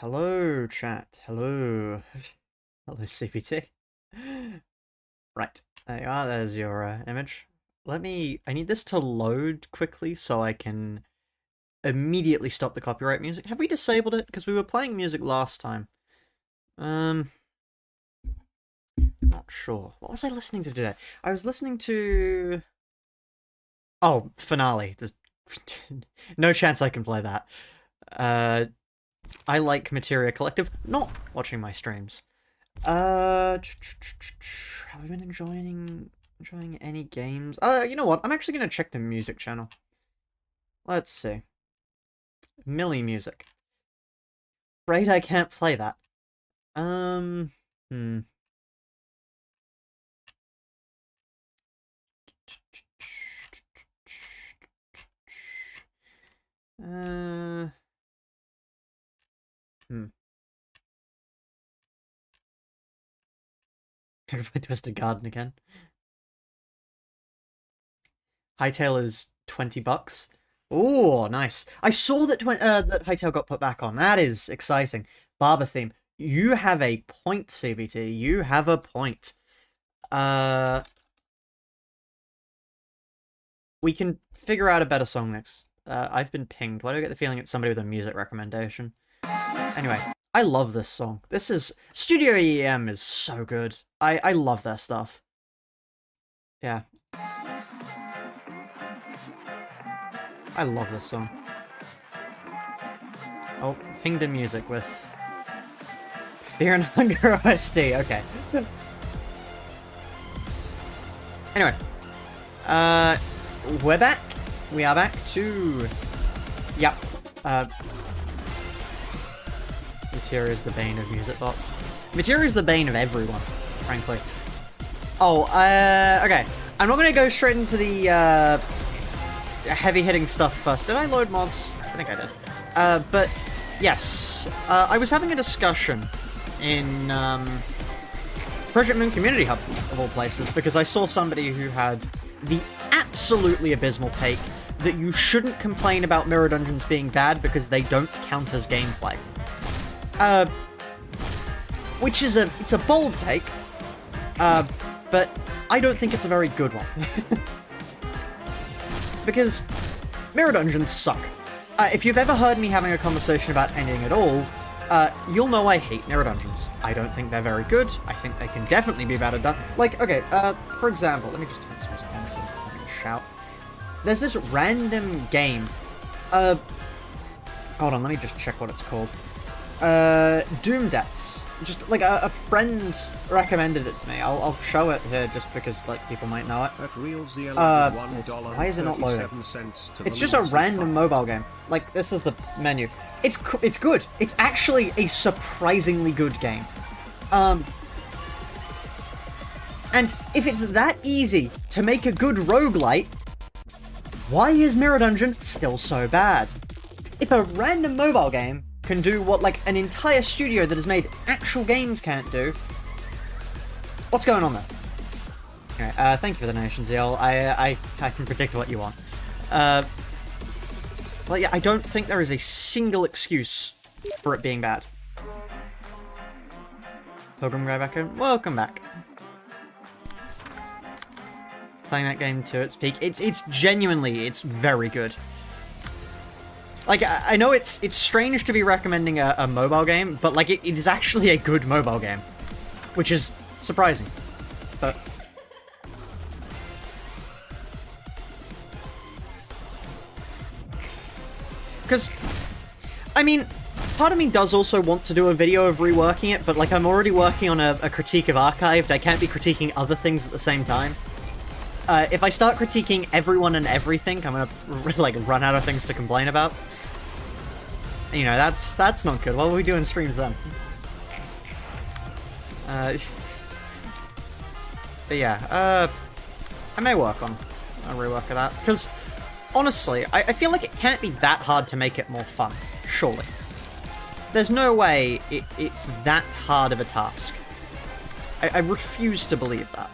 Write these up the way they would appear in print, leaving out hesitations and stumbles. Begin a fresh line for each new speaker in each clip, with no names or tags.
Hello, chat. Hello. Hello, CPT. Right. There you are. There's your image. I need this to load quickly so I can immediately stop the copyright music. Have we disabled it? Because we were playing music last time. Not sure. What was I listening to today? I was listening to... Oh, Finale. There's no chance I can play that. I like Materia Collective. Not watching my streams. Have I been enjoying any games? You know what? I'm actually gonna check the music channel. Let's see. Millie music. Afraid I can't play that. Hmm. Hmm. Can I play Twisted Garden again? Hightail is $20. Oh, nice. I saw that that Hightail got put back on. That is exciting. Barber theme. You have a point, CVT. You have a point. We can figure out a better song next. I've been pinged. Why do I get the feeling it's somebody with a music recommendation? Anyway, I love this song. This is... Studio EM is so good. I love their stuff. Yeah. I love this song. Oh, pinged in music with... Fear and Hunger OST, okay. Anyway. We're back. We are back to... Yep. Materia is the bane of music bots. Materia is the bane of everyone, frankly. Oh, okay. I'm not gonna go straight into the, heavy-hitting stuff first. Did I load mods? I think I did. But, yes. I was having a discussion in, Project Moon Community Hub, of all places, because I saw somebody who had the absolutely abysmal take that you shouldn't complain about Mirror Dungeons being bad because they don't count as gameplay. Which is it's a bold take, but I don't think it's a very good one. Because Mirror Dungeons suck. If you've ever heard me having a conversation about anything at all, you'll know I hate Mirror Dungeons. I don't think they're very good. I think they can definitely be better done. Like, okay, for example, let me just turn this music on so I can shout. There's this random game. Hold on, let me just check what it's called. Doom Debts. Just, like, a friend recommended it to me. I'll show it here just because, like, people might know it. Why is it not loading? It's just a random mobile game. Like, this is the menu. It's good. It's actually a surprisingly good game. And if it's that easy to make a good roguelite, why is Mirror Dungeon still so bad? If a random mobile game can do what, like, an entire studio that has made actual games can't do, what's going on there? Okay, thank you for the donation, Zeal. I can predict what you want. Well, yeah, I don't think there is a single excuse for it being bad. Pilgrim guy back in. Welcome back. Playing that game to its peak. It's genuinely, it's very good. Like, I know it's strange to be recommending a mobile game, but, like, it is actually a good mobile game. Which is surprising. But... Because, I mean, part of me does also want to do a video of reworking it, but, like, I'm already working on a critique of Archived. I can't be critiquing other things at the same time. If I start critiquing everyone and everything, I'm gonna, like, run out of things to complain about. You know, that's not good. What are we doing streams then? But yeah, I may work on a rework of that, because, honestly, I feel like it can't be that hard to make it more fun, surely. There's no way it's that hard of a task. I refuse to believe that.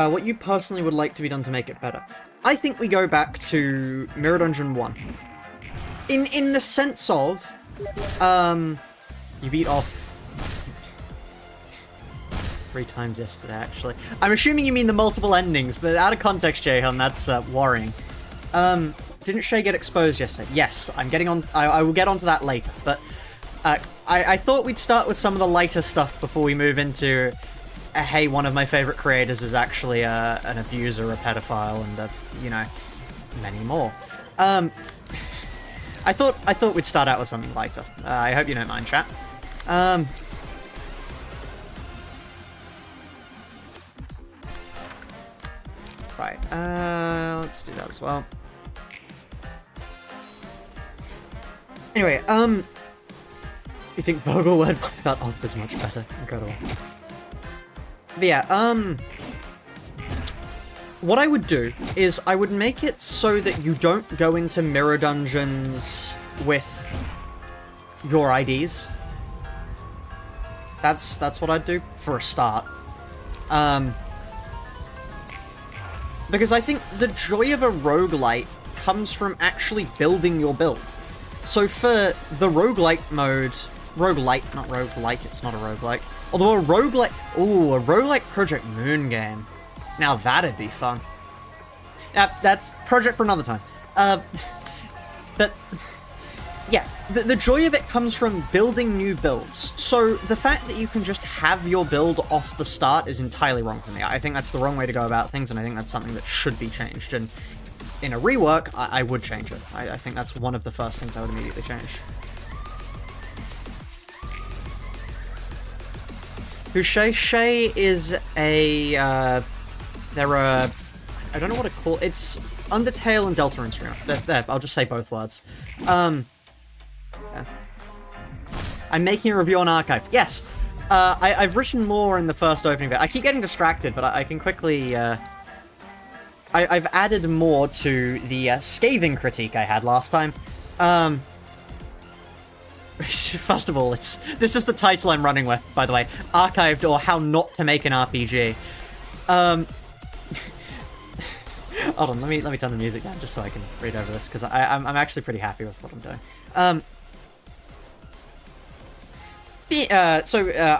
What you personally would like to be done to make it better. I think we go back to Mirror Dungeon 1. In the sense of, you beat off 3 times yesterday, actually. I'm assuming you mean the multiple endings, but out of context, Jehun, that's worrying. Didn't Shay get exposed yesterday? Yes, I'm getting on. I will get onto that later, but I thought we'd start with some of the lighter stuff before we move into, hey, one of my favorite creators is actually an abuser, a pedophile, and you know, many more. I thought we'd start out with something lighter. I hope you don't mind, chat. Right, let's do that as well. Anyway, you think Vogel word about off is much better? Incredible. But yeah, what I would do is I would make it so that you don't go into mirror dungeons with your IDs. That's what I'd do for a start. Because I think the joy of a roguelite comes from actually building your build. So for the roguelite mode, roguelite, not roguelike, it's not a roguelike. Although a roguelite, ooh, a roguelike Project Moon game. Now that'd be fun. That's project for another time. But yeah, the joy of it comes from building new builds. So the fact that you can just have your build off the start is entirely wrong for me. I think that's the wrong way to go about things, and I think that's something that should be changed. And in a rework, I would change it. I think that's one of the first things I would immediately change. Who's Shay? Shay is a, they're a, I don't know what to call it. It's Undertale and Deltarune streamer. There, I'll just say both words. Yeah. I'm making a review on Archived. Yes! I've written more in the first opening bit. I keep getting distracted, but I can quickly, I've added more to the scathing critique I had last time. First of all, this is the title I'm running with, by the way. Archived, or How Not to Make an RPG. Hold on, let me turn the music down just so I can read over this, because I'm actually pretty happy with what I'm doing. I'm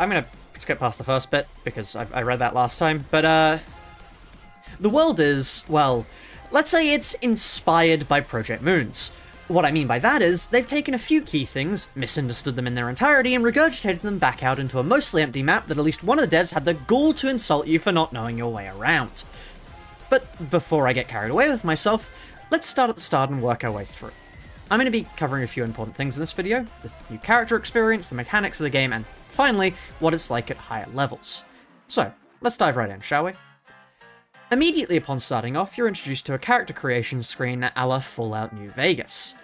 gonna skip past the first bit, because I read that last time, but the world is, well, let's say it's inspired by Project Moons. What I mean by that is, they've taken a few key things, misunderstood them in their entirety, and regurgitated them back out into a mostly empty map that at least one of the devs had the gall to insult you for not knowing your way around. But before I get carried away with myself, let's start at the start and work our way through. I'm going to be covering a few important things in this video: the new character experience, the mechanics of the game, and finally, what it's like at higher levels. So, let's dive right in, shall we? Immediately upon starting off, you're introduced to a character creation screen a la Fallout New Vegas.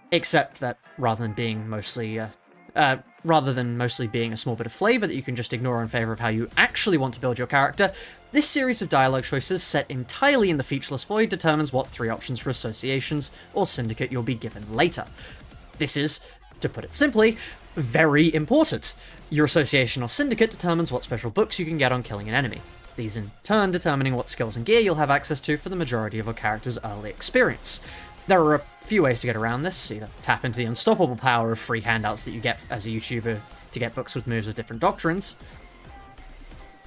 Except that rather than mostly being a small bit of flavor that you can just ignore in favor of how you actually want to build your character, this series of dialogue choices set entirely in the featureless void determines what 3 options for associations or syndicate you'll be given later. This is, to put it simply, very important. Your association or syndicate determines what special books you can get on killing an enemy. These in turn determining what skills and gear you'll have access to for the majority of your character's early experience. There are a few ways to get around this: either tap into the unstoppable power of free handouts that you get as a YouTuber to get books with moves with different doctrines.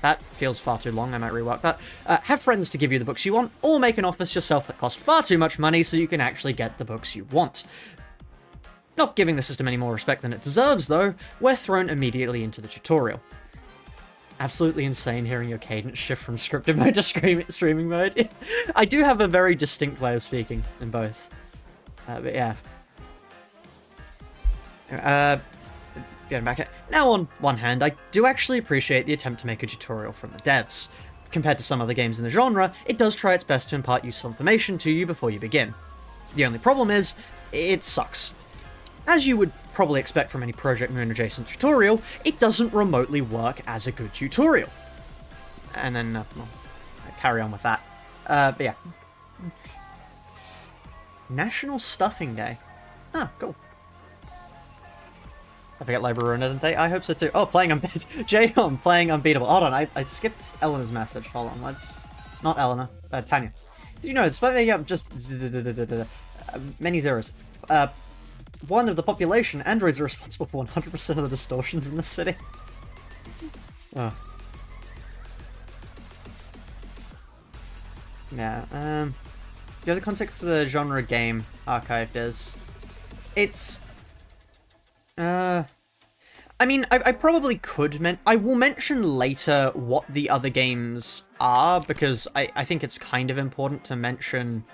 That feels far too long, I might rework that. Have friends to give you the books you want, or make an office yourself that costs far too much money so you can actually get the books you want. Not giving the system any more respect than it deserves, though, we're thrown immediately into the tutorial. Absolutely insane hearing your cadence shift from scripted mode to streaming mode. I do have a very distinct way of speaking in both. But yeah. Getting back at... Now, on one hand, I do actually appreciate the attempt to make a tutorial from the devs. Compared to some other games in the genre, it does try its best to impart useful information to you before you begin. The only problem is, it sucks. As you would probably expect from any Project Moon adjacent tutorial, it doesn't remotely work as a good tutorial. And then, well, I carry on with that. But yeah. National Stuffing Day. Ah, cool. I forget Ruina, didn't I? I hope so too. Oh, playing Unbeatable. J-Hom playing Unbeatable. Hold on, I skipped Eleanor's message. Hold on, let's... Not Eleanor, Tanya. You know, despite making up just many zeros, one of the population, androids are responsible for 100% of the distortions in the city. Oh. Yeah, the other context for the genre game archived is... It's... I mean, I probably could I will mention later what the other games are, because I think it's kind of important to mention,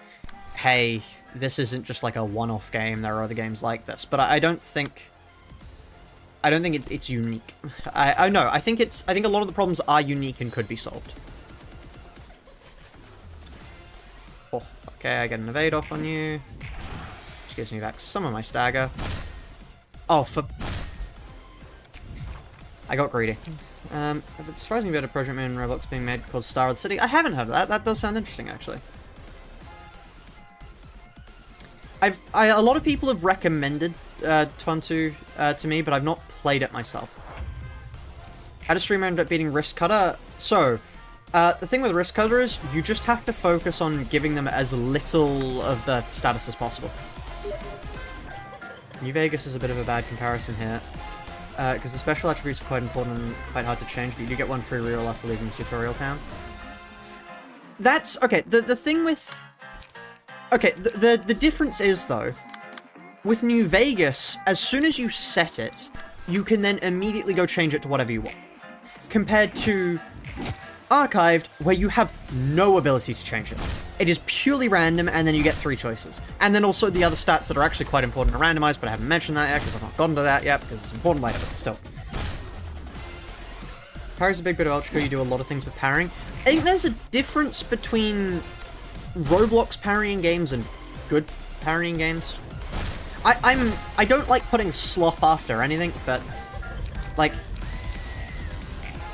hey, this isn't just like a one-off game, there are other games like this, but I don't think it's unique. I know, I think a lot of the problems are unique and could be solved. Oh, okay, I get an evade off on you, which gives me back some of my stagger. Oh, for... I got greedy. It's surprisingly about a project mode in Roblox being made called Star of the City. I haven't heard of that. That does sound interesting, actually. A lot of people have recommended Twantu to me, but I've not played it myself. How does streamer end up beating Wrist Cutter? So, the thing with Wrist Cutter is you just have to focus on giving them as little of the status as possible. New Vegas is a bit of a bad comparison here. Because the special attributes are quite important and quite hard to change, but you do get one free reroll after leaving the tutorial town. That's... Okay, the thing with... Okay, the difference is, though, with New Vegas, as soon as you set it, you can then immediately go change it to whatever you want. Compared to Archived, where you have no ability to change it. It is purely random, and then you get 3 choices. And then also the other stats that are actually quite important are randomized, but I haven't mentioned that yet, because I've not gotten to that yet, because it's important later, but still. Parry's a big bit of Ultra. You do a lot of things with parrying. I think there's a difference between Roblox parrying games and good parrying games. I don't like putting slop after anything, but, like,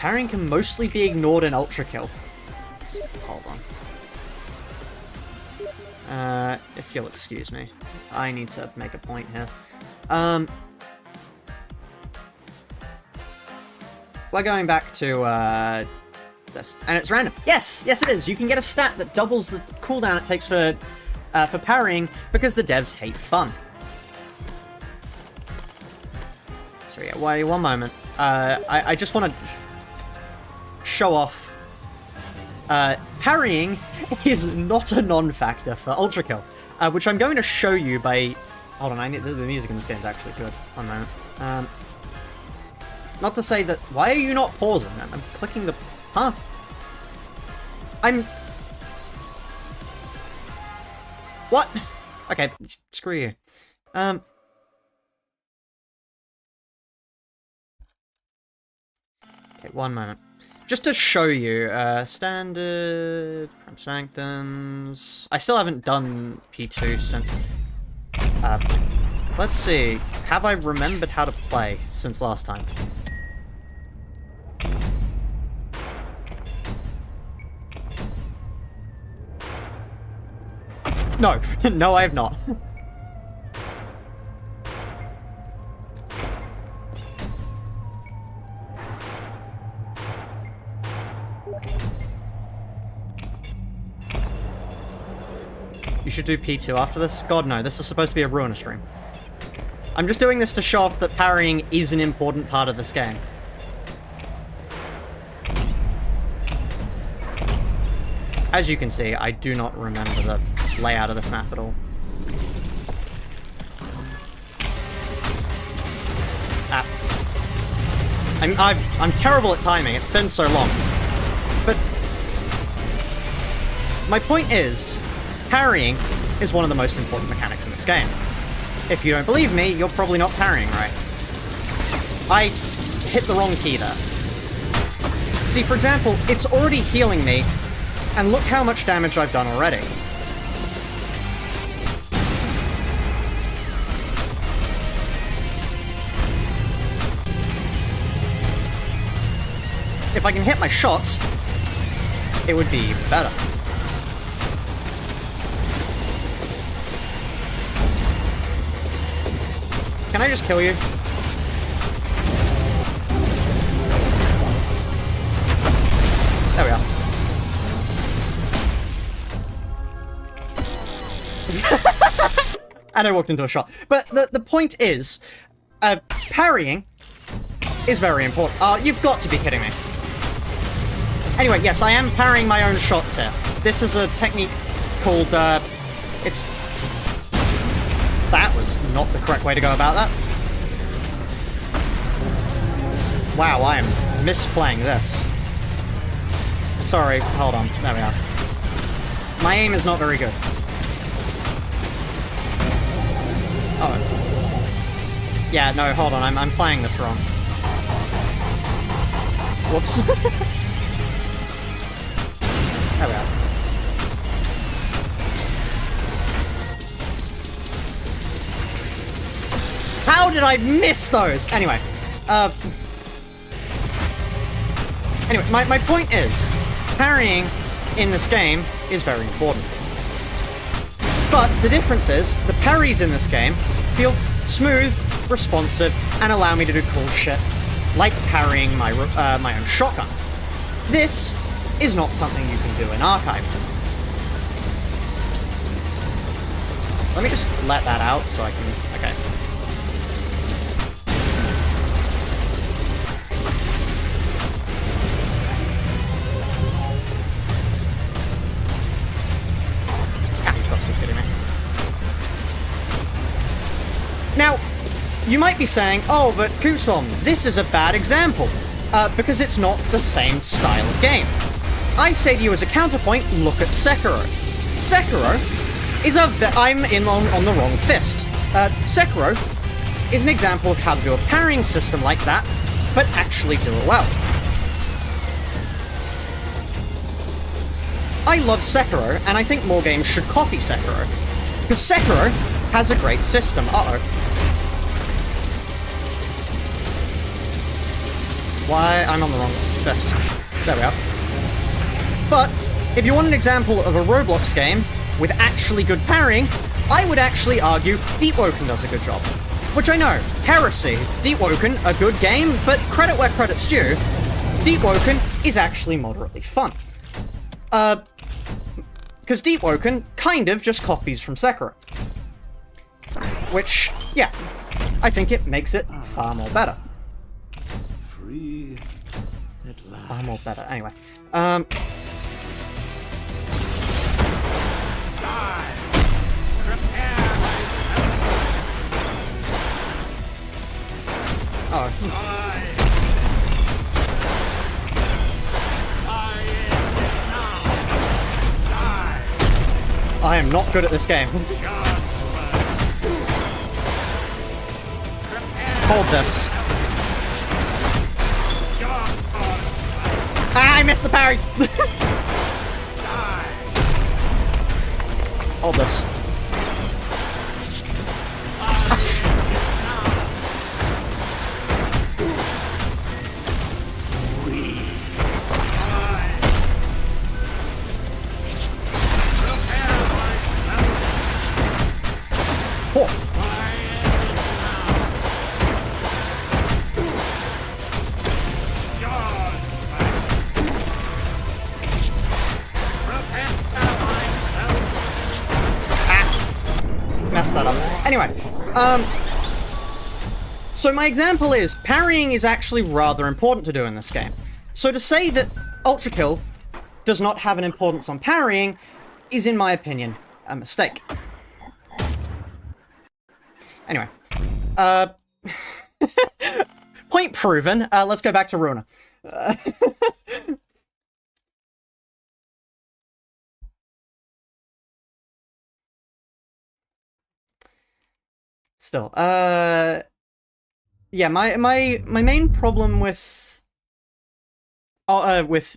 parrying can mostly be ignored in Ultra Kill. Hold on. If you'll excuse me. I need to make a point here. We're going back to, this. And it's random. Yes! Yes, it is! You can get a stat that doubles the cooldown it takes for parrying, because the devs hate fun. So yeah, wait one moment. I just want to show off. Parrying is not a non-factor for Ultra Kill, which I'm going to show you by... Hold on, the music in this game is actually good. One moment. Not to say that... Why are you not pausing? I'm clicking the... Huh? What? Okay, screw you. Okay, one moment. Just to show you, standard, from Sanctums... I still haven't done P2 since... let's see. Have I remembered how to play since last time? No. No, I have not. You should do P2 after this? God, no. This is supposed to be a Ruina stream. I'm just doing this to show off that parrying is an important part of this game. As you can see, I do not remember the layout of this map at all. I'm terrible at timing. It's been so long. But my point is, parrying is one of the most important mechanics in this game. If you don't believe me, you're probably not parrying right. I hit the wrong key there. See, for example, it's already healing me, and look how much damage I've done already. If I can hit my shots, it would be even better. Can I just kill you? There we are. And I walked into a shot. But the point is, parrying is very important. You've got to be kidding me. Anyway, yes, I am parrying my own shots here. This is a technique called, it's... That was not the correct way to go about that. Wow, I am misplaying this. Sorry, hold on. There we are. My aim is not very good. Oh. Yeah, no, hold on. I'm playing this wrong. Whoops. There we are. How did I miss those? Anyway. Anyway, my point is, parrying in this game is very important. But the difference is, the parries in this game feel smooth, responsive, and allow me to do cool shit, like parrying my own shotgun. This is not something you can do in Archived. Let me just let that out so I can... Okay. Now, you might be saying, oh, but Koopsbomb, this is a bad example, because it's not the same style of game. I say to you as a counterpoint, look at Sekiro. Sekiro is I'm in on the wrong fist. Sekiro is an example of how to do a parrying system like that, but actually do it well. I love Sekiro, and I think more games should copy Sekiro, because Sekiro has a great system. Uh-oh. Why? I'm on the wrong fist. There we are. But, if you want an example of a Roblox game with actually good parrying, I would actually argue Deep Woken does a good job. Which I know, heresy. Deep Woken, a good game, but credit where credit's due, Deep Woken is actually moderately fun. Because Deep Woken kind of just copies from Sekiro. Which, yeah, I think it makes it far more better.
Free at last.
Far more better. Anyway, I am not good at this game. Hold this. Ah, I missed the parry! Hold this. That up. Anyway, so my example is, parrying is actually rather important to do in this game. So to say that Ultra Kill does not have an importance on parrying is, in my opinion, a mistake. Anyway, point proven. Let's go back to Ruina. Still, yeah, my main problem with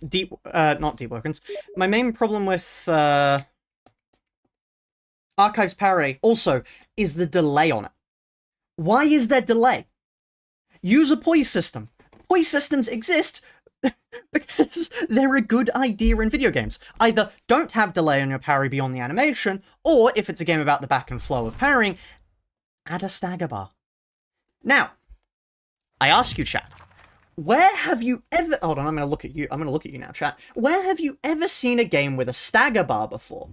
Deep, not Deep Wokens, my main problem with Archive's parry also is the delay on it. Why is there delay? Use a poise system. Poise systems exist because they're a good idea in video games. Either don't have delay on your parry beyond the animation, or if it's a game about the back and flow of parrying, add a stagger bar. Now, I ask you, chat, where have you ever... Hold on, I'm gonna look at you now, chat. Where have you ever seen a game with a stagger bar before?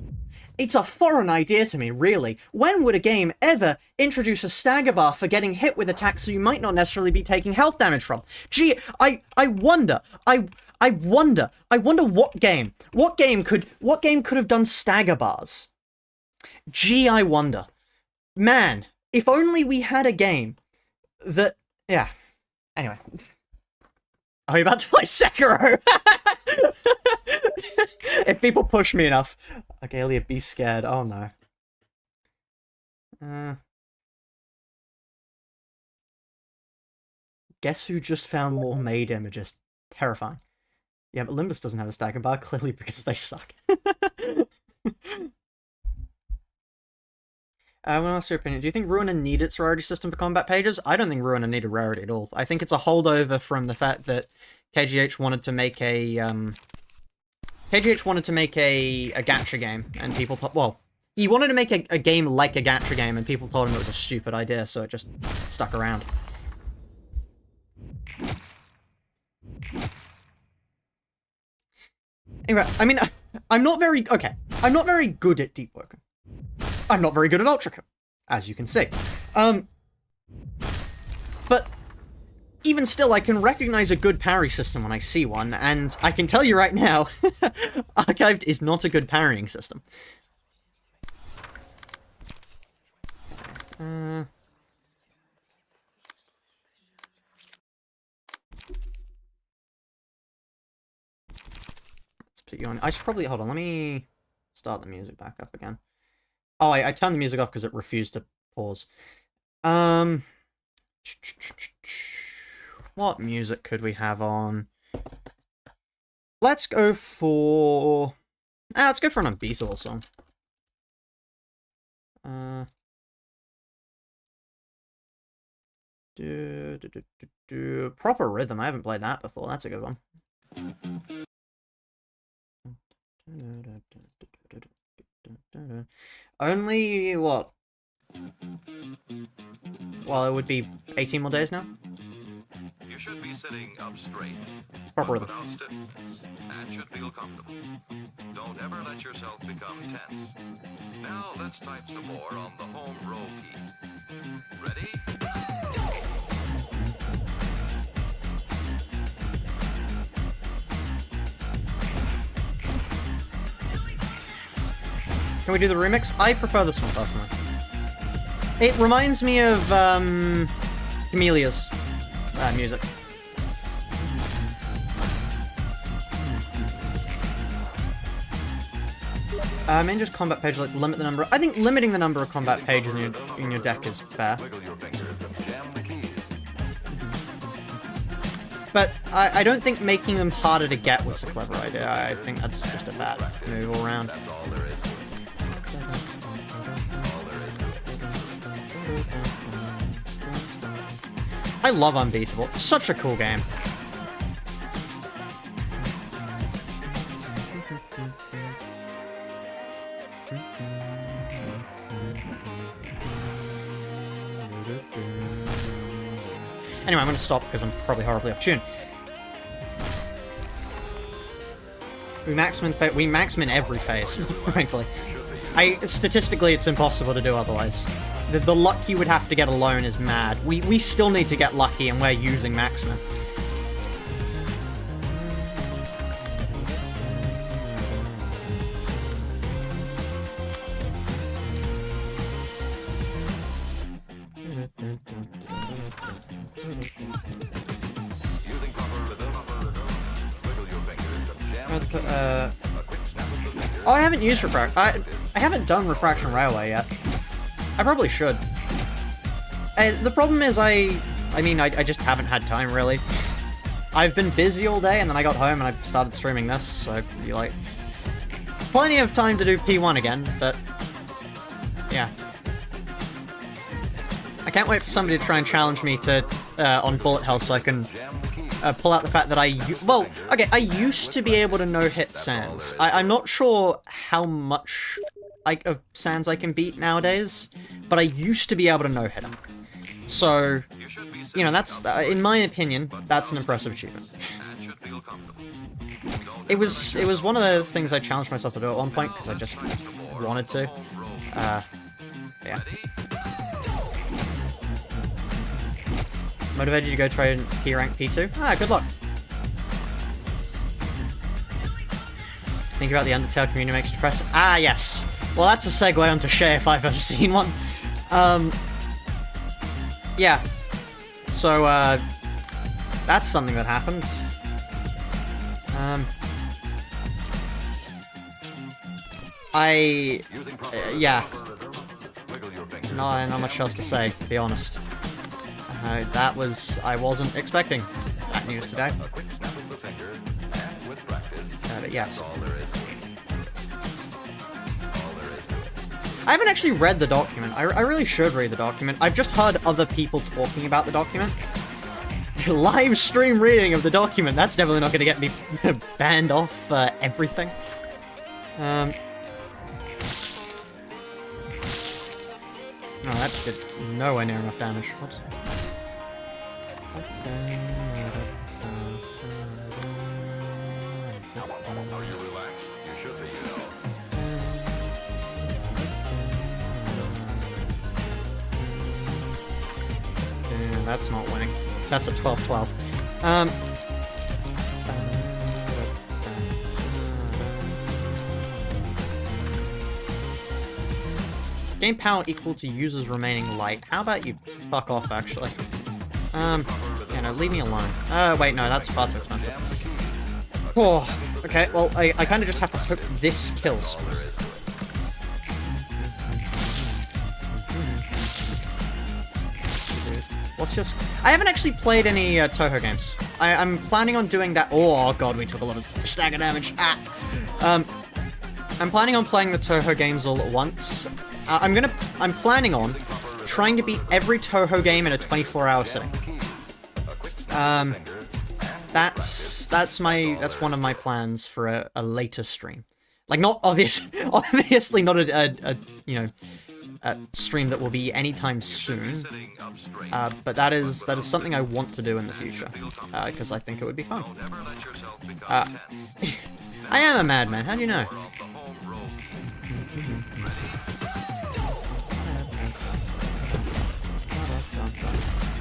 It's a foreign idea to me, really. When would a game ever introduce a stagger bar for getting hit with attacks you might not necessarily be taking health damage from? Gee, I wonder what game could have done stagger bars? Gee, I wonder. Man, if only we had a game that... Yeah. Anyway. Are you about to play Sekiro? If people push me enough. Agalia, be scared. Oh no. Guess who just found more maid images? Terrifying. Yeah, but Limbus doesn't have a stagger bar, clearly because they suck. What's your opinion? Do you think Ruina needed its rarity system for combat pages? I don't think Ruina needed rarity at all. I think it's a holdover from the fact that KGH wanted to make a gacha game, and people thought, well, he wanted to make a game like a gacha game, and people told him it was a stupid idea, so it just stuck around. Anyway, I mean, I'm not very good at deep working. I'm not very good at Ultra Code, as you can see. But even still, I can recognize a good parry system when I see one, and I can tell you right now, Archived is not a good parrying system. Let's put you on. I should probably, hold on, let me start the music back up again. Oh, I turned the music off because it refused to pause. What music could we have on? Let's go for... let's go for an unbeatable song. Proper Rhythm. I haven't played that before. That's a good one. Only, what? Well, it would be 18 more days now?
You should be sitting up straight.
Proper
But without stiffness, and should feel comfortable. Don't ever let yourself become tense. Now let's type some more on the home row key. Ready?
Can we do the remix? I prefer this one personally. It reminds me of Camelia's music. And just combat pages, like limit the number. I think limiting the number of combat pages in your deck is fair. But I don't think making them harder to get was a clever idea. I think that's just a bad move all around.
That's all there is.
I love Unbeatable. It's such a cool game. Anyway, I'm going to stop because I'm probably horribly off tune. We max min every phase, frankly. Statistically, it's impossible to do otherwise. The luck you would have to get alone is mad. We still need to get lucky, and we're using maximum. Oh, I haven't used Refraction. I haven't done Refraction Railway yet. I probably should. The problem is I just haven't had time, really. I've been busy all day, and then I got home and I started streaming this, so you like... Plenty of time to do P1 again, but... Yeah. I can't wait for somebody to try and challenge me to on bullet hell so I can pull out the fact that I used to be able to no-hit Sans. I'm not sure how much of Sans I can beat nowadays, but I used to be able to no-hit them. So, you know, that's, in my opinion, that's an impressive achievement. It was one of the things I challenged myself to do at one point, because I just wanted to. Yeah. Motivated you to go try P rank P2? Ah, good luck. Think about the Undertale community makes you depressed? Ah, yes. Well, that's a segue onto Shay if I've ever seen one. Yeah. So, that's something that happened. Yeah. No, not much else to say, to be honest. I wasn't expecting that news today. But yes. I haven't actually read the document. I really should read the document. I've just heard other people talking about the document. Live stream reading of the document. That's definitely not going to get me banned off everything. No, that did nowhere near enough damage. Whoops.
Are you relaxed? You should be, you know.
That's not winning. That's a 12-12. Game power equal to users remaining light. How about you fuck off, actually? Yeah, no, leave me alone. Wait, no, that's far too expensive. Oh, okay, well, I kind of just have to hope this kills. Let's just... I haven't actually played any Toho games. I'm planning on doing that... Oh, god, we took a lot of stagger damage. Ah! I'm planning on playing the Toho games all at once. I'm planning on trying to beat every Toho game in a 24-hour sitting. That's one of my plans for a later stream. Like, not obviously not a stream that will be anytime soon. But that is something I want to do in the future, because I think it would be fun. I am a madman. How do you know?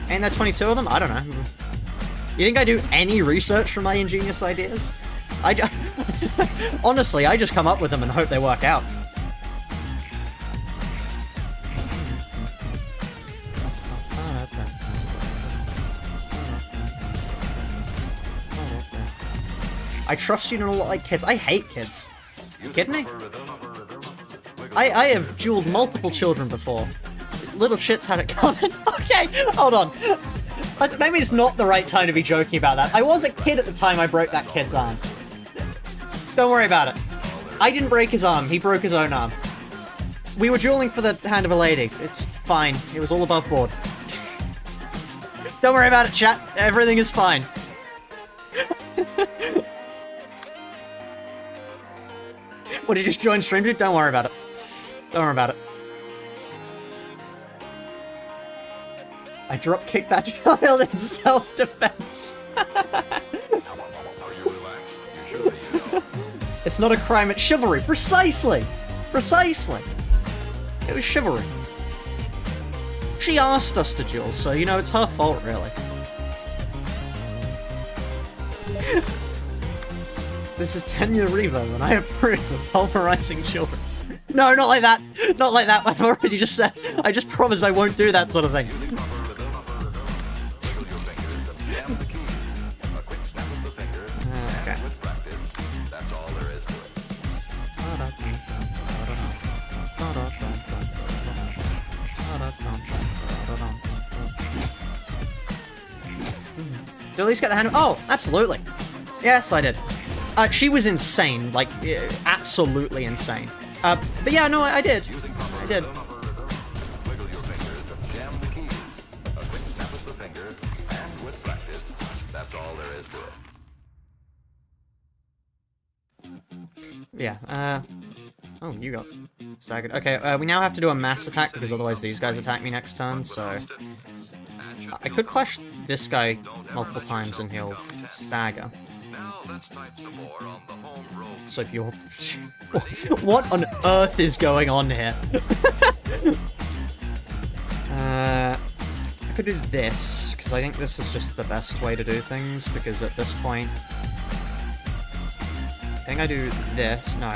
Ain't there 22 of them? I don't know. You think I do any research for my ingenious ideas? Honestly, I just come up with them and hope they work out. I trust you to not like kids. I hate kids. You kidding me? I have dueled multiple children before. Little shits had it coming. Okay, hold on. Maybe it's not the right time to be joking about that. I was a kid at the time I broke that kid's arm. Don't worry about it. I didn't break his arm. He broke his own arm. We were dueling for the hand of a lady. It's fine. It was all above board. Don't worry about it, chat. Everything is fine. What, did you just join stream, dude? Don't worry about it. Don't worry about it. I drop-kicked that child in self-defense. It's not a crime, it's chivalry. Precisely! Precisely! It was chivalry. She asked us to duel, so, you know, it's her fault, really. This is 10-year reverb, and I approve of pulverizing children. No, not like that! Not like that, I've already just said. I just promised I won't do that sort of thing. Did I at least get the hand? Oh, absolutely. Yes, I did. She was insane, like, absolutely insane. But yeah, no, I did. I did. Yeah, oh, you got staggered. Okay, we now have to do a mass attack, because otherwise these guys attack me next turn, so... I could clash this guy multiple times and he'll stagger.
Now let's type some more on the home row.
So if you're... What on earth is going on here? I could do this, because I think this is just the best way to do things, because at this point... I think I do this, no.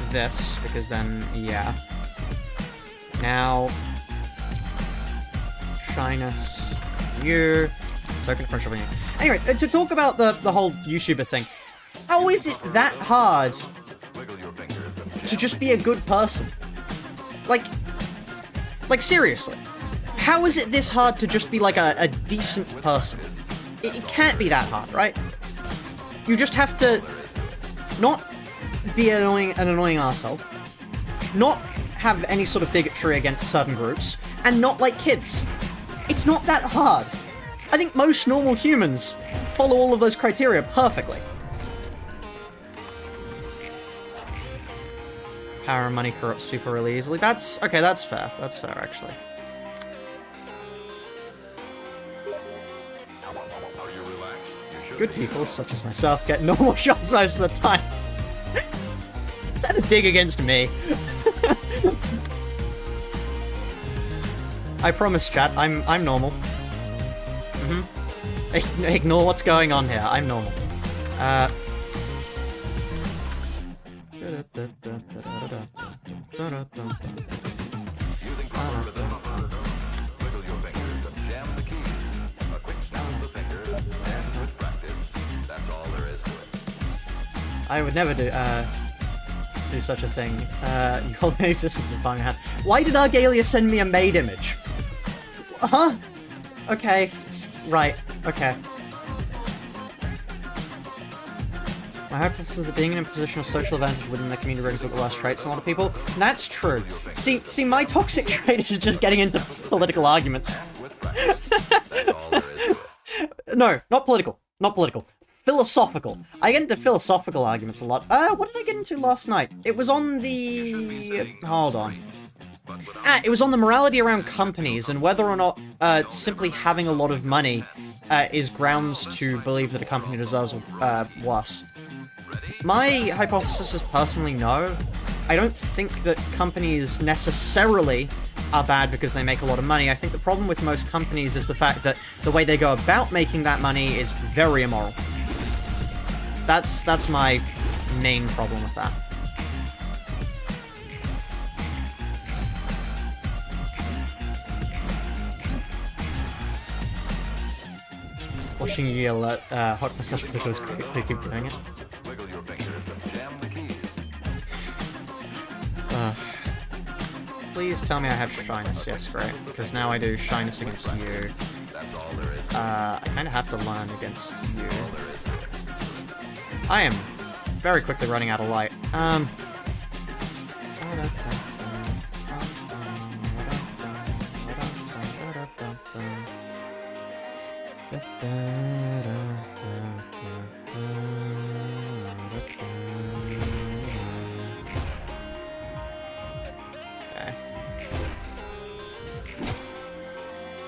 This, because then, yeah. Now... Shyness. You... Token of friendship on you. Anyway, to talk about the whole YouTuber thing. How is it that hard to just be a good person? Like seriously. How is it this hard to just be like a decent person? It can't be that hard, right? You just have to not be an annoying arsehole, not have any sort of bigotry against certain groups, and not like kids. It's not that hard. I think most normal humans follow all of those criteria perfectly. Power and money corrupts people really easily. That's... okay, that's fair. That's fair, actually. Good people, such as myself, get normal shots most of the time. Is that a dig against me? I promise, chat, I'm normal. Ignore what's going on here. I'm normal. I would never do such a thing. Your basis is the fun I have. Why did Argalia send me a maid image? Huh? Okay. Right. Okay. My hypothesis is that being in a position of social advantage within the community brings out the worst traits in a lot of people. That's true. See, my toxic trait is just getting into political arguments. No, not political. Not political. Philosophical. I get into philosophical arguments a lot. What did I get into last night? It was on the... hold on. It was on the morality around companies and whether or not simply having a lot of money is grounds to believe that a company deserves worse. My hypothesis is personally no. I don't think that companies necessarily are bad because they make a lot of money. I think the problem with most companies is the fact that the way they go about making that money is very immoral. That's my main problem with that. Watching you yell at hot massage photos quickly, keep doing it. Please tell me I have shyness. Yes, great. Because now I do shyness against you. I kind of have to learn against you. I am very quickly running out of light.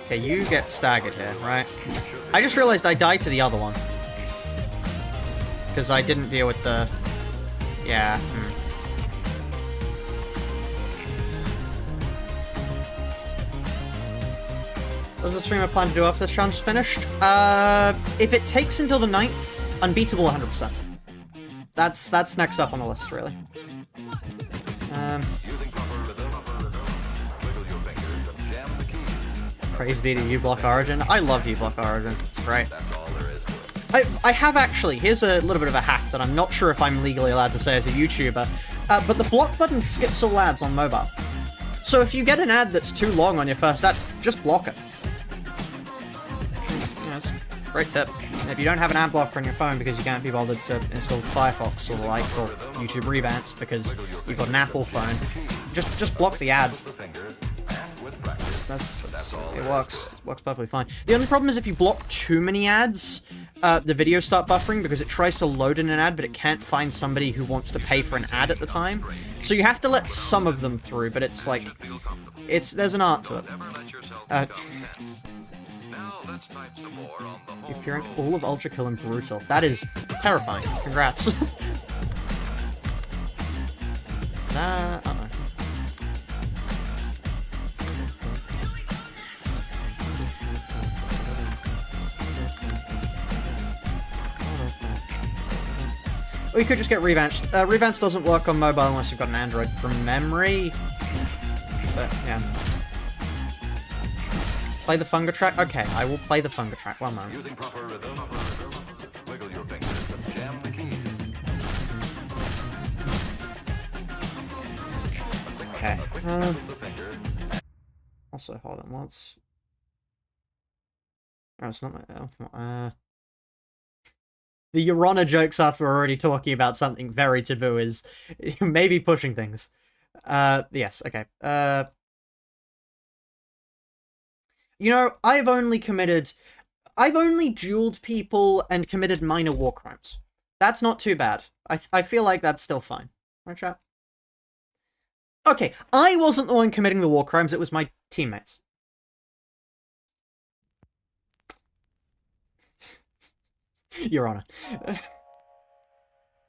Okay, you get staggered here, right? I just realized I died to the other one. Because I didn't deal with the... yeah. What does the streamer plan to do after this challenge is finished? If it takes until the 9th, unbeatable 100%. That's next up on the list, really. Praise be to uBlock Origin. I love uBlock Origin. It's great. I have actually, here's a little bit of a hack that I'm not sure if I'm legally allowed to say as a YouTuber, but the block button skips all ads on mobile. So if you get an ad that's too long on your first ad, just block it. Yes, great tip. If you don't have an ad blocker on your phone because you can't be bothered to install Firefox or like, or YouTube Revamps because you've got an Apple phone, just block the ad. It works perfectly fine. The only problem is if you block too many ads, the videos start buffering because it tries to load in an ad, but it can't find somebody who wants to pay for an ad at the time. So you have to let some of them through, but it's like, there's an art to it.
Now let's type some more on the home
If you're in
road.
all of Ultra Kill and Brutal, that is terrifying. Congrats. Or you could just get Revanced. Revanced doesn't work on mobile unless you've got an Android from memory. But, yeah. Play the Funga track? Okay, I will play the Funga track. One moment.
Using proper rhythm, wiggle your fingers and jam the keys.
Okay.
A quick snap of the finger.
Also, hold on, what's... Oh, it's not my... The Ruina jokes after we're already talking about something very taboo is maybe pushing things. Yes, okay. You know, I've only dueled people and committed minor war crimes. That's not too bad. I feel like that's still fine. Right, chat? Okay, I wasn't the one committing the war crimes, it was my teammates. Your Honor.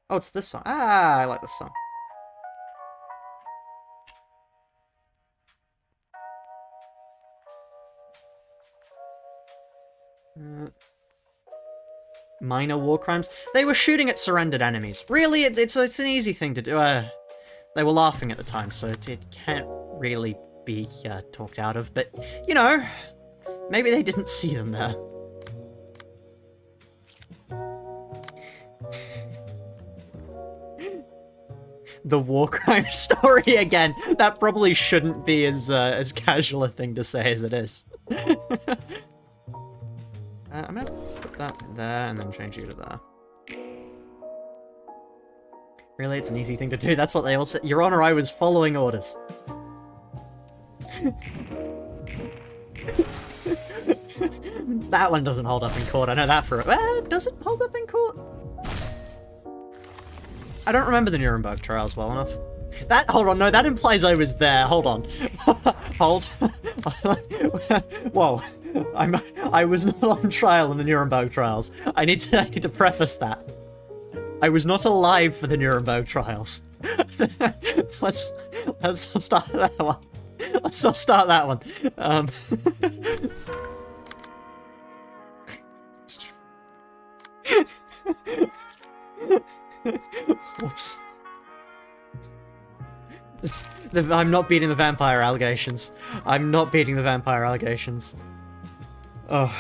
Oh, it's this song. Ah, I like this song. Minor war crimes? They were shooting at surrendered enemies. Really, it's an easy thing to do. They were laughing at the time, so it can't really be talked out of. But, you know, maybe they didn't see them there. The war crime story again. That probably shouldn't be as casual a thing to say as it is. I'm gonna put that there and then change you to there. Really, it's an easy thing to do. That's what they all said. Your Honor, I was following orders. That one doesn't hold up in court. I know that for it. Does it hold up in court? I don't remember the Nuremberg trials well enough. Hold on, no, that implies I was there. Hold on. Hold. Whoa. I was not on trial in the Nuremberg trials. I need to preface that. I was not alive for the Nuremberg trials. Let's not start that one. Let's not start that one. Whoops. I'm not beating the vampire allegations. I'm not beating the vampire allegations. Oh.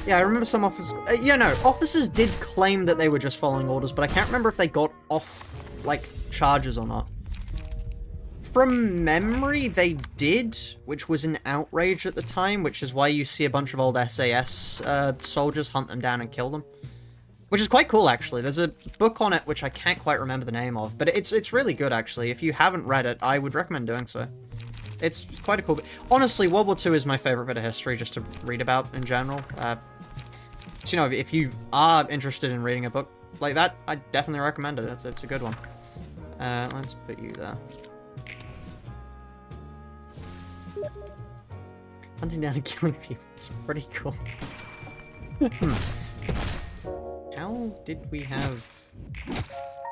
Yeah, I remember some officers... yeah, no, officers did claim that they were just following orders, but I can't remember if they got off, like, charges or not. From memory, they did, which was an outrage at the time, which is why you see a bunch of old SAS soldiers hunt them down and kill them. Which is quite cool, actually. There's a book on it, which I can't quite remember the name of, but it's really good, actually. If you haven't read it, I would recommend doing so. It's quite a cool bit. Honestly, World War II is my favorite bit of history, just to read about in general. So, you know, if you are interested in reading a book like that, I definitely recommend it. It's a good one. Let's put you there. Hunting down and killing people is pretty cool. How did we have...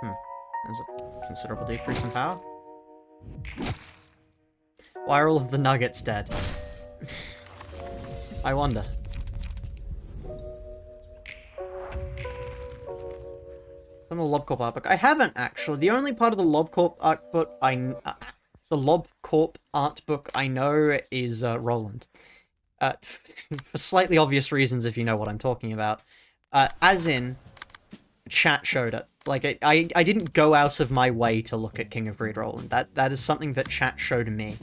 There's a considerable decrease in power. Why are all of the nuggets dead? I wonder. Some of the LobCorp art book. I haven't, actually. The only part of the LobCorp art book the LobCorp art book I know is Roland. For slightly obvious reasons, if you know what I'm talking about. As in, chat showed it. Like, I didn't go out of my way to look at King of Greed Roland. That is something that chat showed me.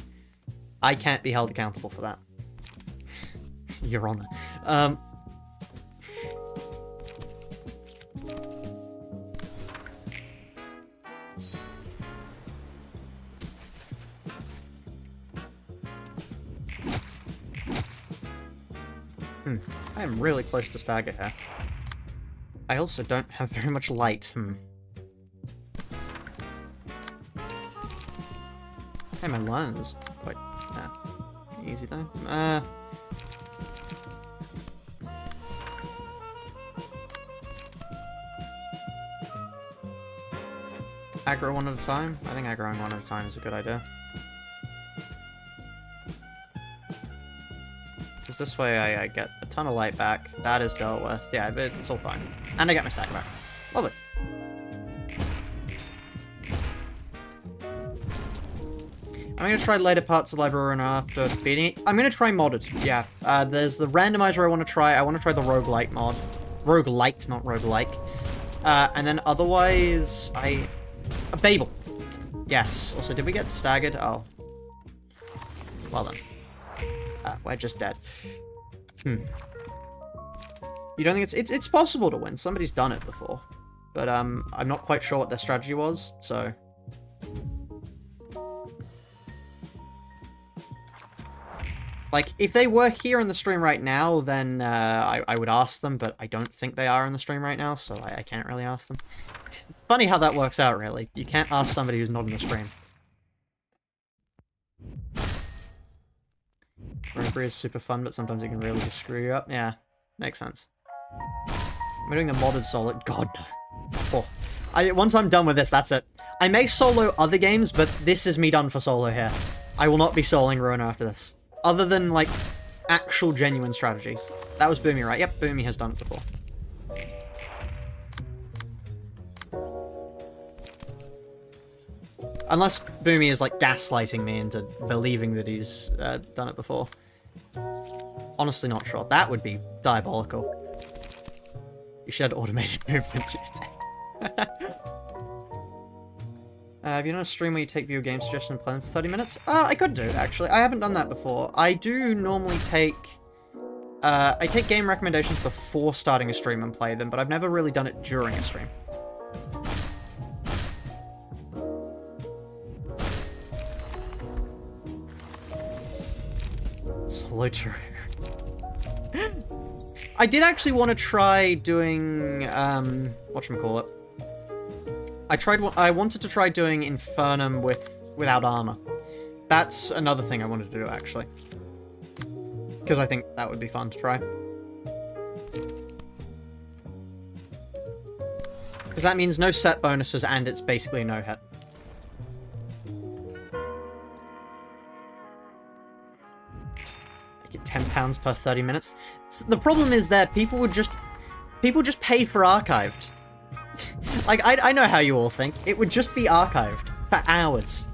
I can't be held accountable for that. Your Honor. I am really close to stagger here. I also don't have very much light. Hey, my line is quite easy though. Aggro one at a time? I think aggroing one at a time is a good idea. Because this way I get a ton of light back. That is dealt with. Yeah, but it's all fine. And I get my stack back. Lovely. I'm going to try later parts of Librarian after beating it. I'm going to try modded. Yeah. There's the randomizer I want to try. I want to try the roguelite mod. Roguelite, not roguelike. And then otherwise, Babel. Yes. Also, did we get staggered? Oh. Well then. We're just dead. You don't think it's possible to win? Somebody's done it before. But, I'm not quite sure what their strategy was, so... Like, if they were here in the stream right now, then I would ask them, but I don't think they are in the stream right now, so I can't really ask them. Funny how that works out, really. You can't ask somebody who's not in the stream. Roguery is super fun, but sometimes it can really just screw you up. Yeah, makes sense. I'm doing the modded solo. God, no. Oh. Once I'm done with this, that's it. I may solo other games, but this is me done for solo here. I will not be soloing Ruina after this. Other than, like, actual genuine strategies. That was Boomy, right? Yep, Boomy has done it before. Unless Boomy is, like, gaslighting me into believing that he's done it before. Honestly not sure. That would be diabolical. You should have automated movement to your day. Have you done a stream where you take viewer game suggestion and play them for 30 minutes? I could do, actually. I haven't done that before. I do normally take... I take game recommendations before starting a stream and play them, but I've never really done it during a stream. Solo Terraria. I did actually want to try doing, whatchamacallit. I wanted to try doing Infernum without armor. That's another thing I wanted to do, actually. Because I think that would be fun to try. Because that means no set bonuses and it's basically no hit. I get £10 per 30 minutes. The problem is that people just pay for archived. Like, I know how you all think. It would just be archived for hours.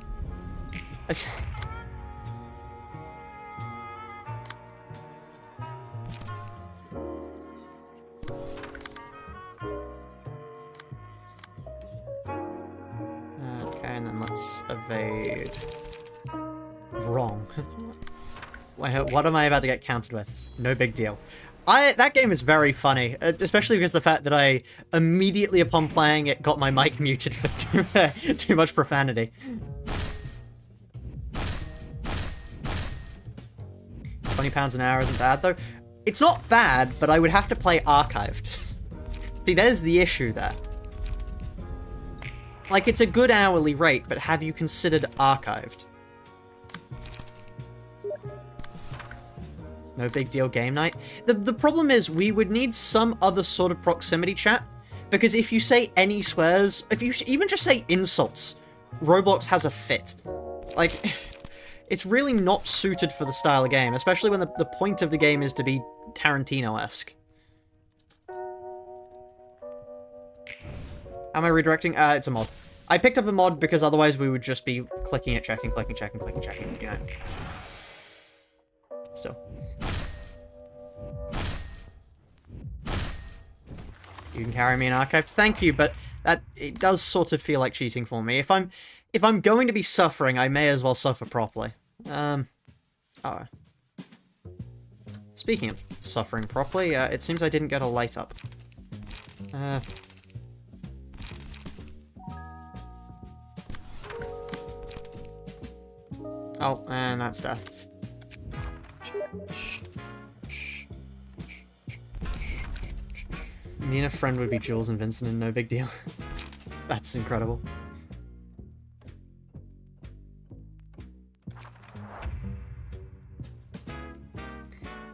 Okay, and then let's evade. Wrong. What am I about to get counted with? No big deal. That game is very funny, especially because of the fact that I immediately upon playing it got my mic muted for too much profanity. £20 an hour isn't bad, though. It's not bad, but I would have to play archived. See, there's the issue there. Like, it's a good hourly rate, but have you considered archived? No big deal game night. The problem is we would need some other sort of proximity chat, because if you say any swears, if you even just say insults, Roblox has a fit. Like, it's really not suited for the style of game, especially when the point of the game is to be Tarantino-esque. Am I redirecting? It's a mod. I picked up a mod because otherwise we would just be clicking it, checking, you know. Still. You can carry me in archive. Thank you, but it does sort of feel like cheating for me. If I'm going to be suffering, I may as well suffer properly. Oh. Speaking of suffering properly, it seems I didn't get a light up. Oh, and that's death. Me and a friend would be Jules and Vincent and no big deal. That's incredible.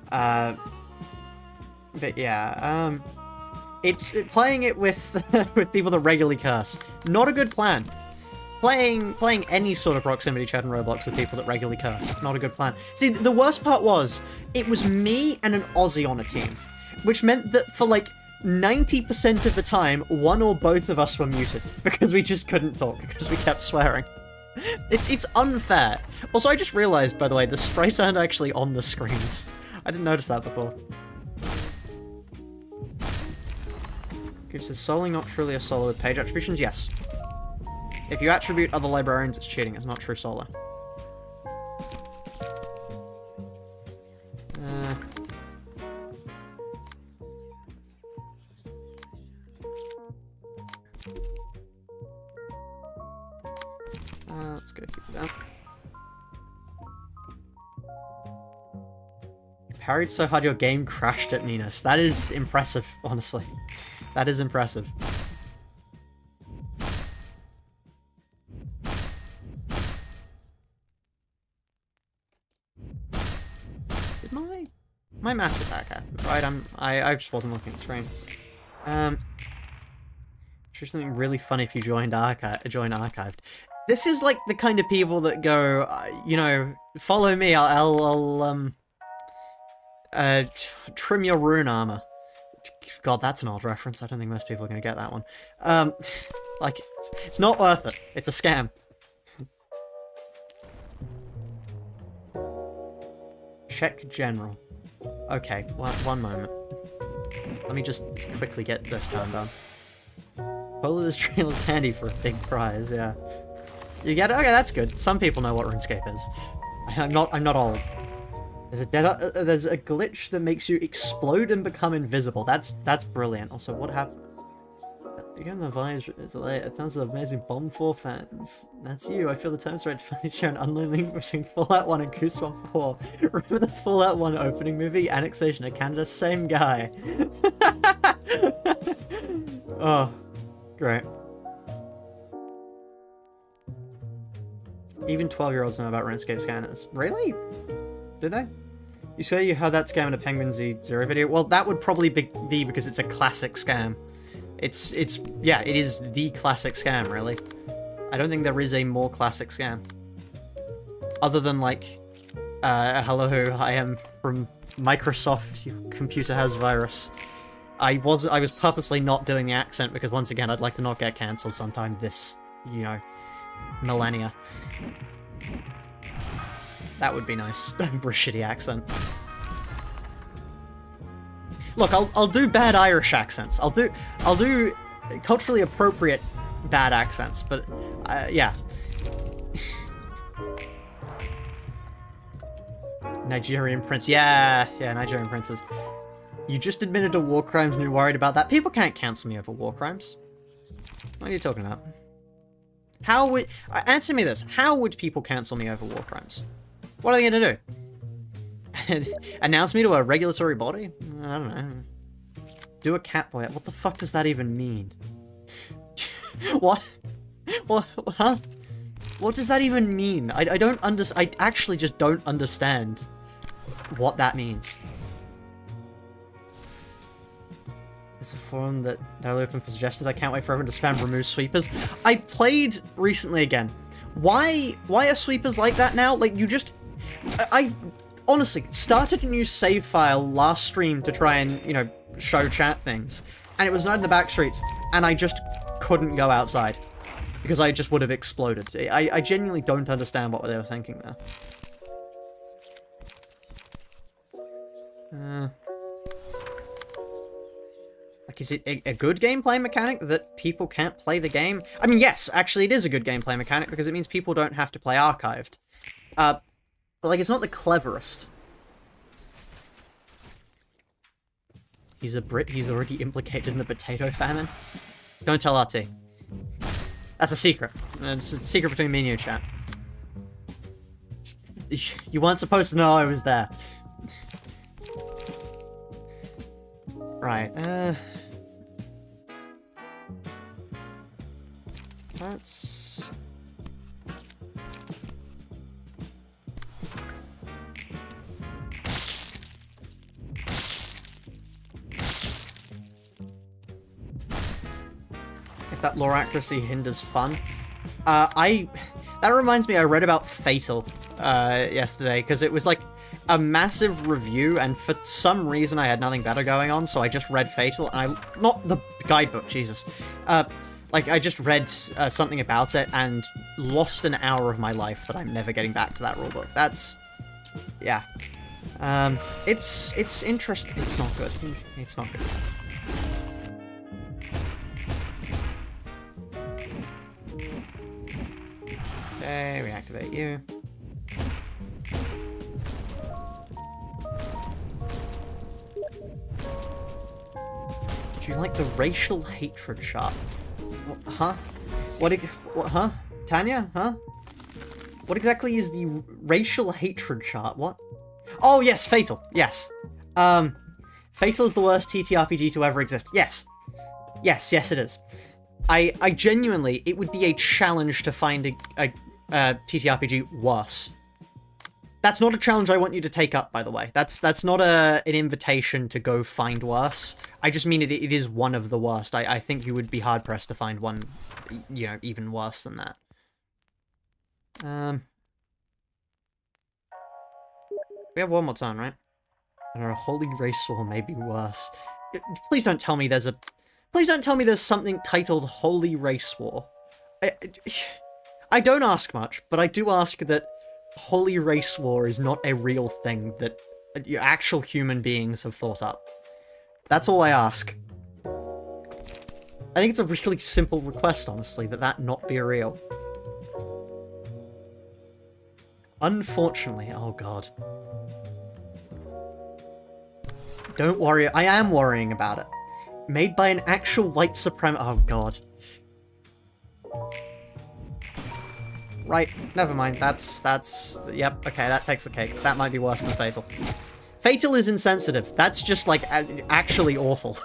But yeah, it's playing it with with people that regularly curse. Not a good plan. Playing any sort of proximity chat in Roblox with people that regularly curse. Not a good plan. See, the worst part was, it was me and an Aussie on a team, which meant that for like 90% of the time, one or both of us were muted because we just couldn't talk because we kept swearing. It's unfair. Also, I just realized, by the way, the sprites aren't actually on the screens. I didn't notice that before. Okay, so soloing not truly a solo with page attributions? Yes. If you attribute other librarians, it's cheating. It's not true solo. Let's go keep it down. You parried so hard your game crashed at Minas. That is impressive, honestly. That is impressive. Did my mass attack happen? Right, I just wasn't looking at the screen. Sure, something really funny if you joined Archived. This is like the kind of people that go, you know, follow me, I'll trim your rune armor. God, that's an old reference. I don't think most people are going to get that one. Like, it's not worth it. It's a scam. Check general. Okay, one moment. Let me just quickly get this turned on. Follow this trail of candy for a big prize, yeah. You get it? Okay, that's good. Some people know what RuneScape is. I'm not old. There's a glitch that makes you explode and become invisible. That's brilliant. Also, what happened? Again, the vibes is late. It sounds like amazing Bomb 4 fans. That's you. I feel the time's right to finally share an online link between Fallout 1 and Goosebumps 4. Remember the Fallout 1 opening movie? Annexation of Canada? Same guy. Oh, great. Even 12-year-olds know about RuneScape scanners. Really? Do they? You swear you heard that scam in a Penguin Z0 video? Well, that would probably be because it's a classic scam. Yeah, it is the classic scam, really. I don't think there is a more classic scam. Other than, like, hello, I am from Microsoft, your computer has virus. I was purposely not doing the accent because, once again, I'd like to not get cancelled sometime this, you know, millennia. That would be nice. For a shitty accent. Look, I'll do bad Irish accents. I'll do culturally appropriate bad accents, but yeah. Nigerian prince. Yeah, Nigerian princes. You just admitted to war crimes and you're worried about that. People can't cancel me over war crimes. What are you talking about? How would... answer me this. How would people cancel me over war crimes? What are they going to do? Announce me to a regulatory body? I don't know. Do a catboy. What the fuck does that even mean? What? What? Huh? What does that even mean? I don't I actually just don't understand what that means. There's a forum that now open for suggestions. I can't wait for everyone to spam remove sweepers. I played recently again. Why are sweepers like that now? Like, you just... I honestly started a new save file last stream to try and, you know, show chat things. And it was not in the back streets. And I just couldn't go outside. Because I just would have exploded. I genuinely don't understand what they were thinking there. Like, is it a good gameplay mechanic that people can't play the game? I mean, yes, actually it is a good gameplay mechanic because it means people don't have to play archived. But, like, it's not the cleverest. He's a Brit, he's already implicated in the potato famine. Don't tell RT. That's a secret. It's a secret between me and you, chat. You weren't supposed to know I was there. Right, Let's... If that lore accuracy hinders fun. That reminds me, I read about Fatal yesterday, because it was like a massive review, and for some reason I had nothing better going on, so I just read Fatal, and not the guidebook, Jesus. Like, I just read something about it, and lost an hour of my life that I'm never getting back to that rulebook. That's... yeah. It's interesting. It's not good. It's not good. Okay, reactivate you. Do you like the racial hatred chart? What, huh? What, huh? Tanya? Huh? What exactly is the racial hatred chart? What? Oh, yes, Fatal. Yes. Fatal is the worst TTRPG to ever exist. Yes. Yes, yes, it is. I genuinely, it would be a challenge to find a TTRPG worse. That's not a challenge I want you to take up, by the way. That's not an invitation to go find worse. I just mean it is one of the worst. I think you would be hard-pressed to find one, you know, even worse than that. We have one more turn, right? And our holy race war may be worse. Please don't tell me there's a... Please don't tell me there's something titled Holy Race War. I don't ask much, but I do ask that Holy Race War is not a real thing that actual human beings have thought up. That's all I ask. I think it's a really simple request, honestly, that not be real. Unfortunately, oh god. Don't worry, I am worrying about it. Made by an actual white supremacist. Oh god. Right, never mind. That's... Yep, okay, that takes the cake. That might be worse than Fatal. Fatal is insensitive. That's just, like, actually awful.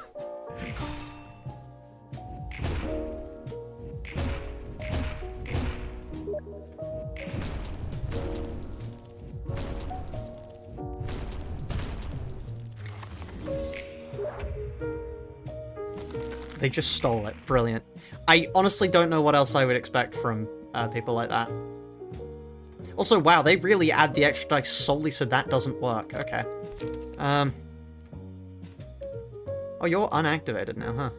They just stole it. Brilliant. I honestly don't know what else I would expect from people like that. Also, wow, they really add the extra dice solely so that doesn't work. Okay. Oh, you're unactivated now, huh?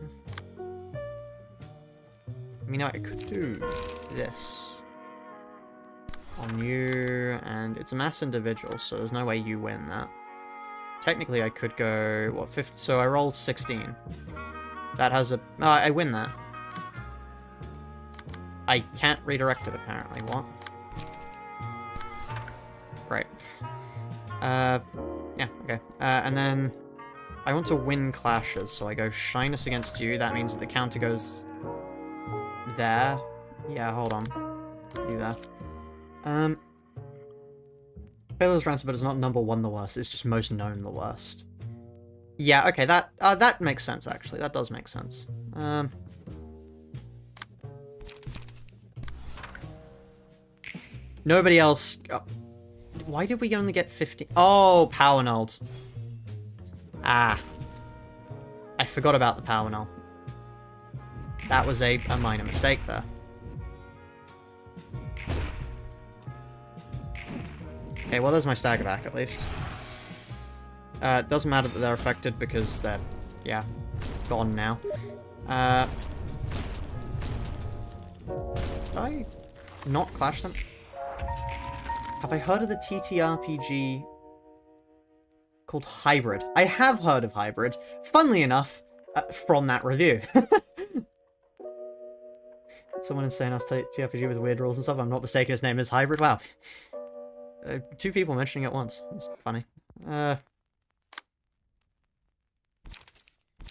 I mean, I could do this on you, and it's a mass individual, so there's no way you win that. Technically, I could go, what, 50? So I rolled 16. That has a... I win that. I can't redirect it, apparently. What? Great. Yeah, okay. And then... I want to win clashes, so I go Shyness against you. That means that the counter goes... there. Yeah, hold on. Do that. Payload's Ransom, but it's not number one the worst. It's just most known the worst. Yeah, okay, that makes sense, actually. That does make sense. Nobody else... why did we only get 50? Oh, power nulled. Ah. I forgot about the power null. That was a minor mistake there. Okay, well, there's my stagger back, at least. It doesn't matter that they're affected because they're, yeah, gone now. Did I not clash them? Have I heard of the TTRPG called Hybrid? I have heard of Hybrid, funnily enough, from that review. Someone insane asked TTRPG with weird rules and stuff. I'm not mistaken, his name is Hybrid. Wow. Two people mentioning it once. It's funny.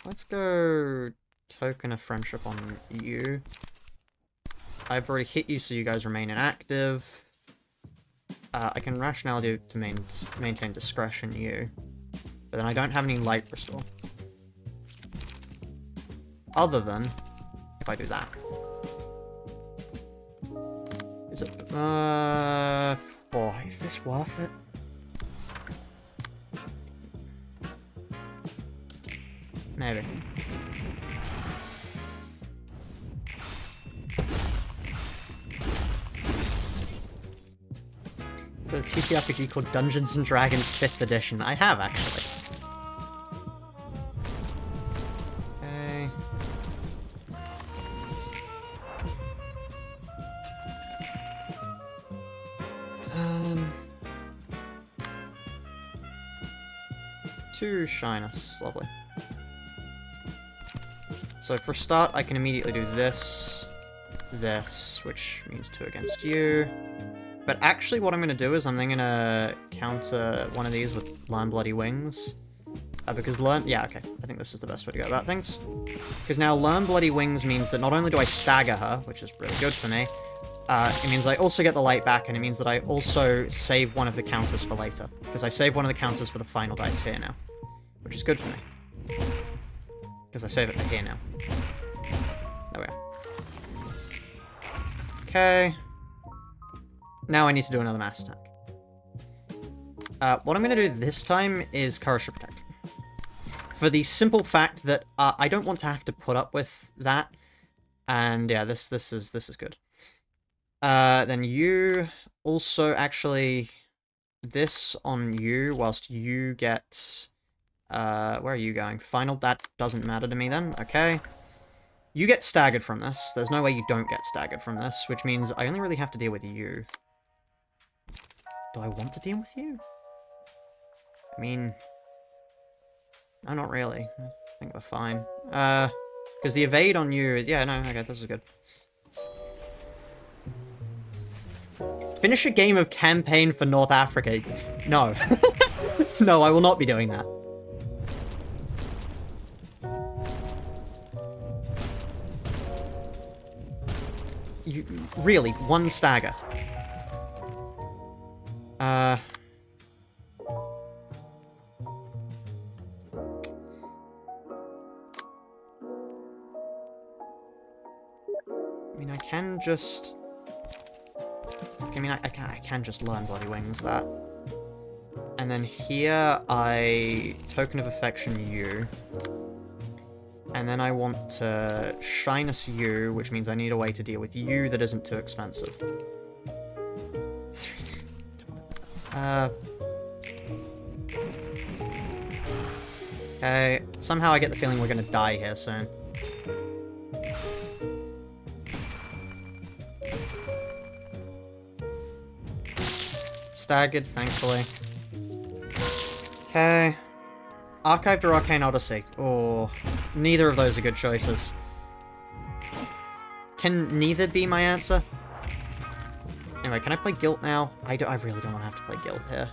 Let's go Token of Friendship on you. I've already hit you, so you guys remain inactive. I can Rationality to maintain Discretion you. But then I don't have any Light Restore. Other than if I do that. Is it? Is this worth it? Maybe. Got a TTRPG called Dungeons and Dragons 5th edition. I have, actually. Okay. Two shyness. Lovely. So for a start, I can immediately do this, which means 2 against you. But actually what I'm going to do is I'm then going to counter one of these with Learn Bloody Wings. Because yeah, okay. I think this is the best way to go about things. Because now Learn Bloody Wings means that not only do I stagger her, which is really good for me, it means I also get the light back, and it means that I also save one of the counters for later. Because I save one of the counters for the final dice here now. Which is good for me. Because I save it for here now. There we go. Okay. Now I need to do another mass attack. What I'm going to do this time is Courage to Protect. For the simple fact that I don't want to have to put up with that. And yeah, this is good. Then you also actually... This on you, whilst you get... where are you going? Final? That doesn't matter to me then. Okay. You get staggered from this. There's no way you don't get staggered from this, which means I only really have to deal with you. Do I want to deal with you? I mean... No, not really. I think we're fine. Because the evade on you is... Yeah, no, okay, this is good. Finish a game of campaign for North Africa. No. No, I will not be doing that. You, really, one stagger. I mean, I can just... I mean, I can just Learn Bloody Wings that. And then here, I Token of Affection you. And then I want to Shyness you, which means I need a way to deal with you that isn't too expensive. Okay, somehow I get the feeling we're gonna die here soon. Staggered, thankfully. Okay. Archived or Arcane Odyssey? Oh, neither of those are good choices. Can neither be my answer? Anyway, can I play Guilt now? I really don't want to have to play Guilt here.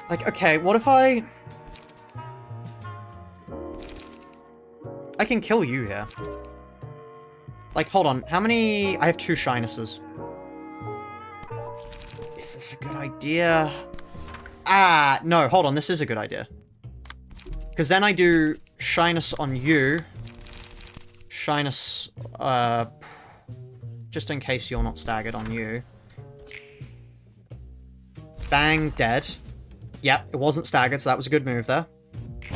Like, okay, what if I can kill you here. Like, hold on, how many... I have 2 shynesses. Is this a good idea? Ah, no, hold on, this is a good idea. Because then I do shyness on you. Shyness, just in case you're not staggered on you. Bang, dead. Yep, it wasn't staggered, so that was a good move there.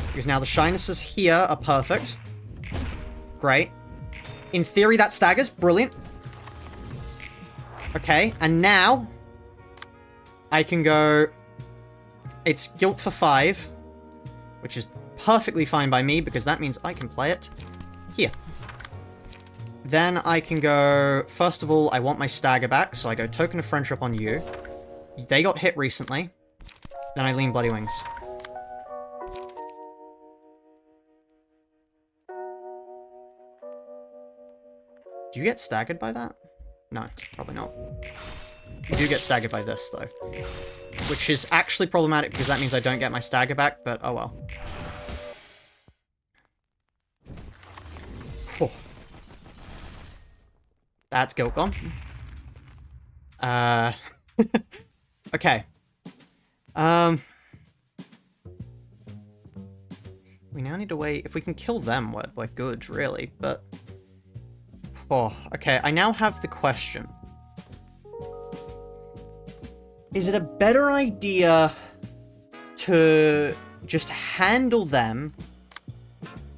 Because now the shynesses here are perfect. Great. In theory, that staggers. Brilliant. Okay, and now I can go... It's Guilt for 5, which is perfectly fine by me, because that means I can play it here. Then I can go... First of all, I want my stagger back, so I go Token of Friendship on you. They got hit recently. Then I lean Bloody Wings. Do you get staggered by that? No, probably not. You do get staggered by this, though. Which is actually problematic, because that means I don't get my stagger back, but oh well. Whew. That's Guilt gone. Okay. We now need to wait. If we can kill them, we're good, really, but... Oh, okay, I now have the question. Is it a better idea to just handle them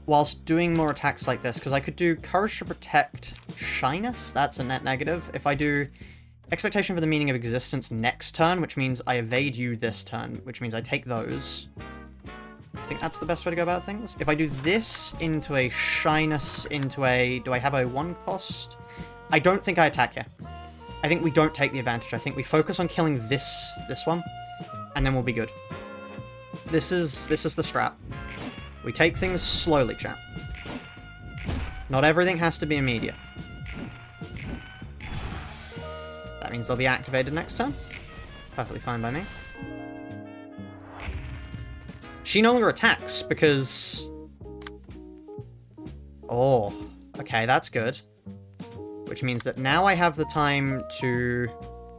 whilst doing more attacks like this? Because I could do Courage to Protect Shyness. That's a net negative. If I do Expectation for the Meaning of Existence next turn, which means I evade you this turn, which means I take those. I think that's the best way to go about things. If I do this into a Shyness, into a... Do I have a 1 cost? I don't think I attack here. I think we don't take the advantage. I think we focus on killing this one, and then we'll be good. This is the strat. We take things slowly, chat. Not everything has to be immediate. That means they'll be activated next turn. Perfectly fine by me. She no longer attacks because... Oh, okay, that's good. Which means that now I have the time to...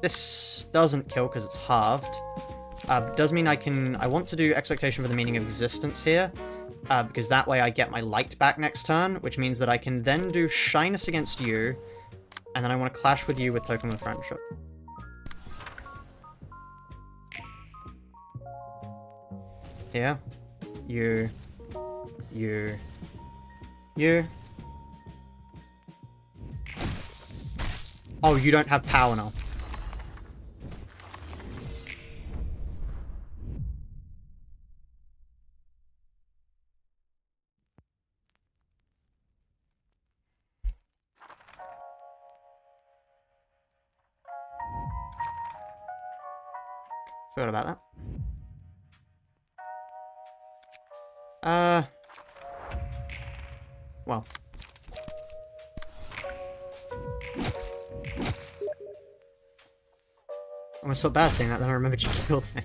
This doesn't kill because it's halved. Does mean I want to do Expectation for the Meaning of Existence here. Because that way I get my light back next turn, which means that I can then do Shyness against you, and then I want to clash with you with Token of Friendship. Here. You. Oh, you don't have power now. Forgot about that. Well. I almost felt bad saying that, then I remembered you killed me.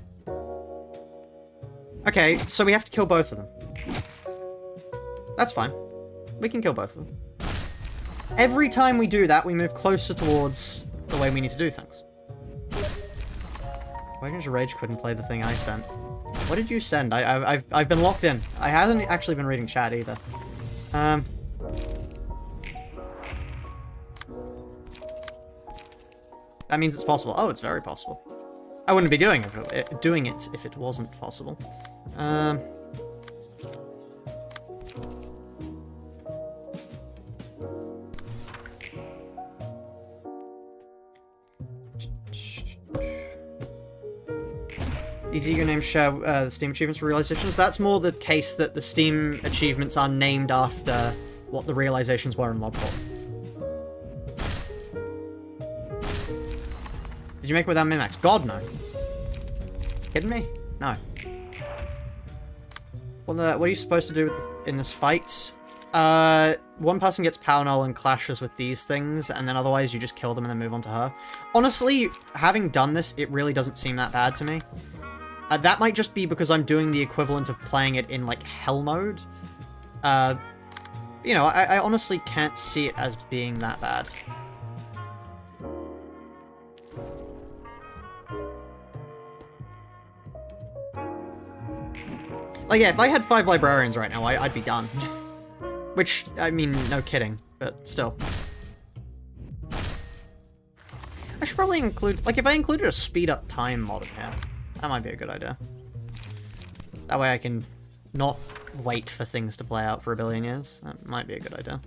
Okay, so we have to kill both of them. That's fine. We can kill both of them. Every time we do that, we move closer towards the way we need to do things. Why didn't you rage quit and play the thing I sent? What did you send? I've been locked in. I haven't actually been reading chat either. That means it's possible. Oh, it's very possible. I wouldn't be doing it if it wasn't possible. These ego names share the Steam achievements for realizations. That's more the case that the Steam achievements are named after what the realizations were in Lobcore. Did you make it without min-max? God, no. Kidding me? No. What are you supposed to do in this fight? One person gets power null and clashes with these things, and then otherwise you just kill them and then move on to her. Honestly, having done this, it really doesn't seem that bad to me. That might just be because I'm doing the equivalent of playing it in, like, hell mode. You know, I honestly can't see it as being that bad. Like, yeah, if I had 5 librarians right now, I'd be done. Which, I mean, no kidding, but still. I should probably include, like, if I included a speed-up time mod in here, that might be a good idea. That way I can not wait for things to play out for a billion years. That might be a good idea.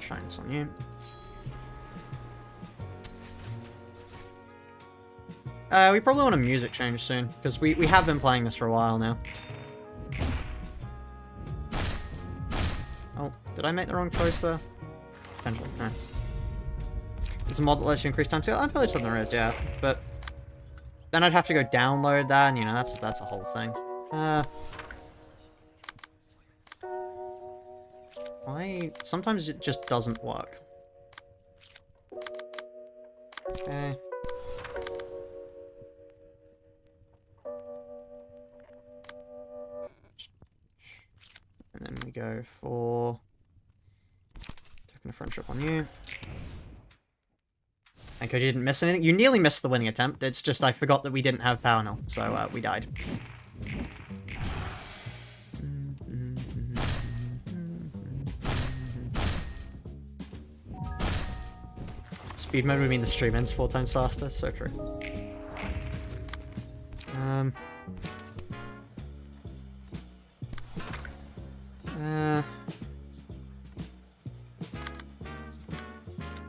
Shine this on you. We probably want a music change soon, because we have been playing this for a while now. Oh, did I make the wrong choice there? Potentially, no. It's a mod that lets you increase time scale? I'm fairly certain there is, yeah, but then I'd have to go download that, and, you know, that's a whole thing. Why? Sometimes it just doesn't work. Okay. And then we go for Token of Friendship on you. Thank God you didn't miss anything. You nearly missed the winning attempt. It's just I forgot that we didn't have power null, so we died. Speed mode would mean the stream ends 4 times faster. So true.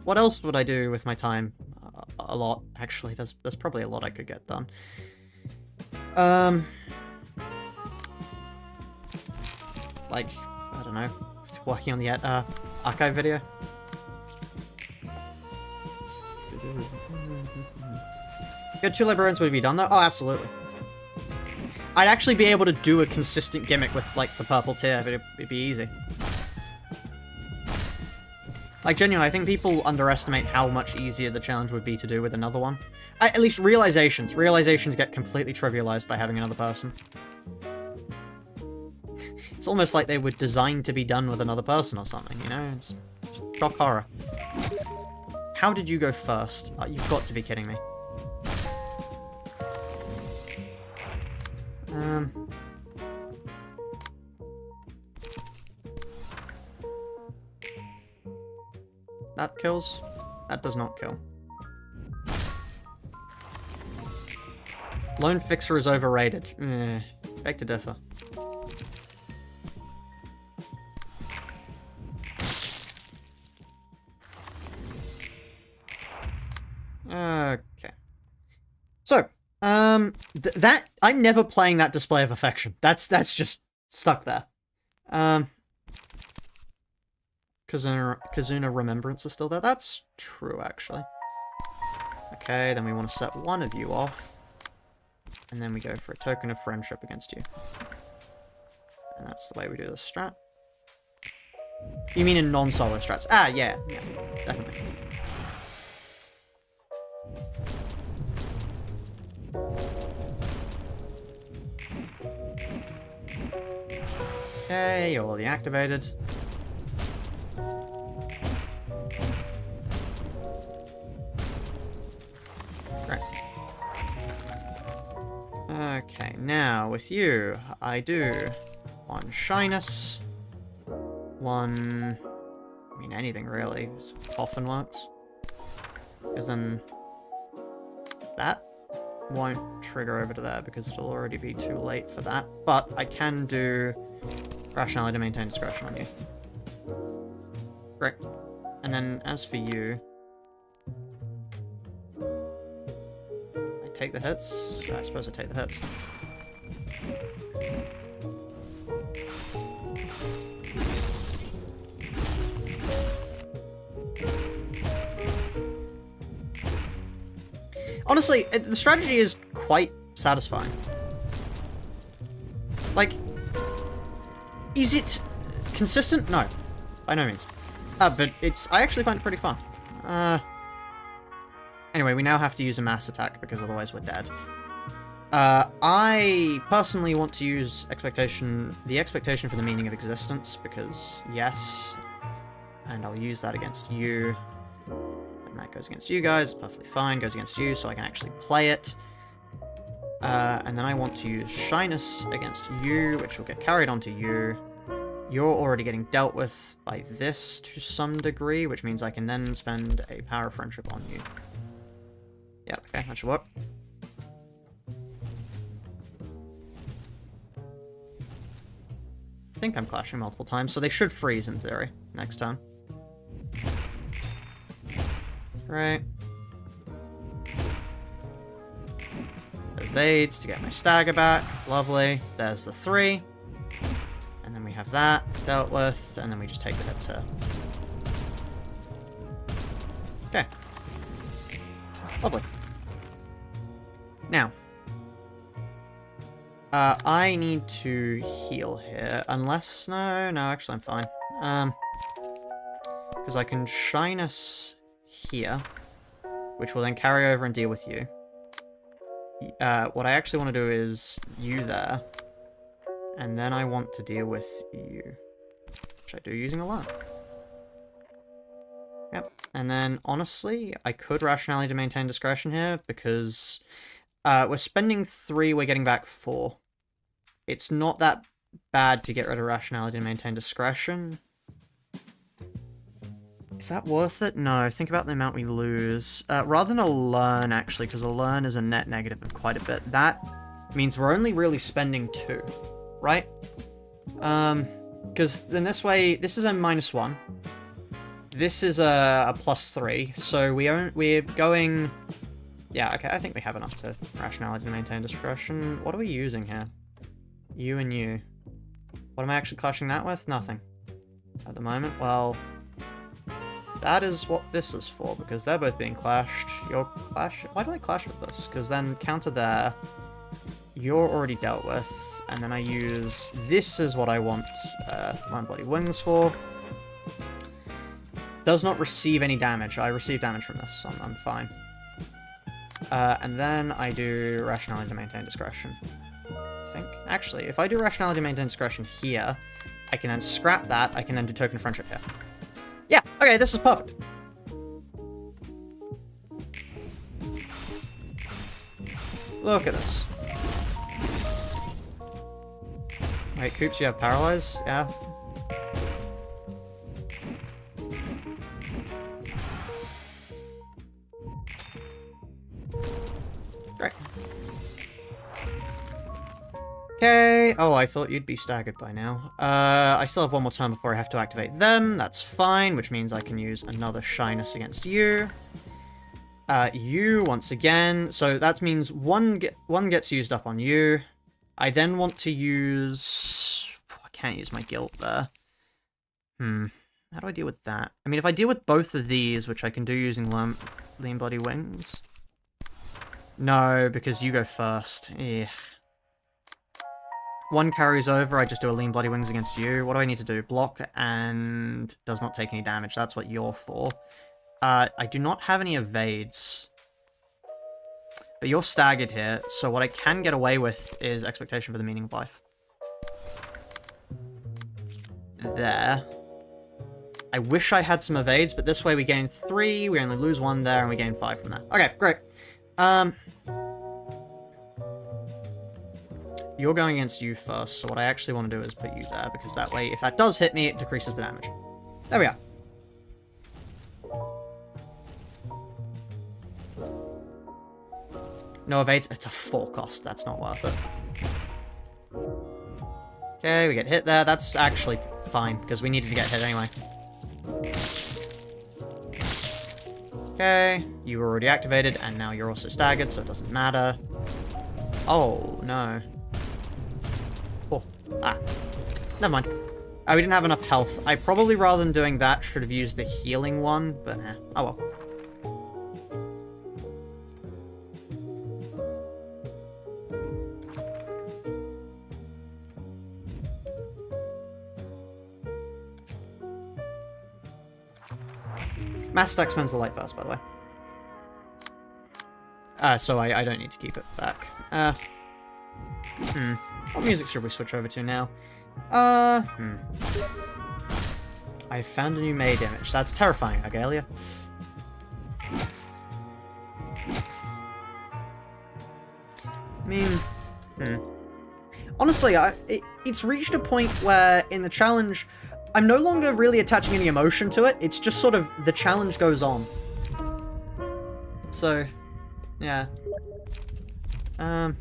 What else would I do with my time? A lot, actually. There's probably a lot I could get done. Like, I don't know, working on the archive video. Good, 2 librarians would be done though? Oh, absolutely. I'd actually be able to do a consistent gimmick with, like, the purple tier, but it'd be easy. Like, genuinely, I think people underestimate how much easier the challenge would be to do with another one. At least realizations. Realizations get completely trivialized by having another person. It's almost like they were designed to be done with another person or something, you know? It's shock horror. How did you go first? You've got to be kidding me. That kills. That does not kill. Lone Fixer is overrated. Beg to differ. Okay. So, that I'm never playing that display of affection. That's just stuck there. Kazuna Remembrance is still there. That's true, actually. Okay, then we want to set one of you off. And then we go for a token of friendship against you. And that's the way we do this strat. You mean in non-solo strats? Ah, yeah, definitely. Okay, you're already activated. Right. Okay, now with you, I do 1 shyness, 1... I mean, anything really. Often works. Because then that won't trigger over to there because it'll already be too late for that. But I can do rationality to maintain discretion on you. Great. And then as for you, I take the hits. So I suppose I take the hits. Honestly, the strategy is quite satisfying. Like, is it consistent? No, by no means. But I actually find it pretty fun. Anyway, we now have to use a mass attack because otherwise we're dead. I personally want to use the expectation for the meaning of existence because yes, and I'll use that against you. And that goes against you guys, perfectly fine, goes against you, so I can actually play it. And then I want to use shyness against you, which will get carried onto you. You're already getting dealt with by this to some degree, which means I can then spend a power of friendship on you. Yeah, okay, that should work. I think I'm clashing multiple times, so they should freeze in theory next turn. Right. Evades to get my stagger back. Lovely. There's the 3. And then we have that dealt with, and then we just take the hits here. Okay. Lovely. Now. I need to heal here, unless... No, actually I'm fine. Because I can shyness here, which will then carry over and deal with you. What I actually want to do is you there, and then I want to deal with you, which I do using a lot. Yep, and then honestly, I could rationality to maintain discretion here, because we're spending 3, we're getting back 4. it's not that bad to get rid of rationality and maintain discretion. Is that worth it? No, think about the amount we lose. Rather than a learn, actually, because a learn is a net negative of quite a bit. That means we're only really spending 2, right? Because then this way, this is a -1. This is a +3, so we're going... Yeah, okay, I think we have enough to rationality to maintain discretion. What are we using here? You and you. What am I actually clashing that with? Nothing. At the moment, well... That is what this is for, because they're both being clashed. You're clash... Why do I clash with this? Because then counter there, you're already dealt with, and then I use... This is what I want my Bloody Wings for. Does not receive any damage. I receive damage from this, so I'm fine. And then I do rationality to maintain discretion. I think. Actually, if I do rationality to maintain discretion here, I can then scrap that. I can then do token of friendship here. Yeah, okay, this is perfect. Look at this. Wait, Coops, you have paralyze? Yeah. Great. Okay. Oh, I thought you'd be staggered by now. I still have one more turn before I have to activate them. That's fine, which means I can use another shyness against you. You, once again. So that means one gets used up on you. I then want to use... I can't use my guilt there. How do I deal with that? I mean, if I deal with both of these, which I can do using Lean Bloody Wings... No, because you go first. Yeah. One carries over, I just do a Lean Bloody Wings against you. What do I need to do? Block and does not take any damage. That's what you're for. I do not have any evades. But you're staggered here, so what I can get away with is Expectation for the Meaning of Life. There. I wish I had some evades, but this way we gain 3, we only lose 1 there, and we gain 5 from there. Okay, great. You're going against you first, so what I actually want to do is put you there, because that way, if that does hit me, it decreases the damage. There we are. No evades. It's a 4 cost. That's not worth it. Okay, we get hit there. That's actually fine, because we needed to get hit anyway. Okay, you were already activated, and now you're also staggered, so it doesn't matter. Oh, no. Oh, never mind. Oh, we didn't have enough health. I probably, rather than doing that, should have used the healing one, but oh well. Mass Stack spends the light first, by the way. So I don't need to keep it back. What music should we switch over to now? I found a new maid image. That's terrifying, Agalia. I mean, honestly, it's reached a point where in the challenge, I'm no longer really attaching any emotion to it. It's just sort of the challenge goes on. So, yeah. Kind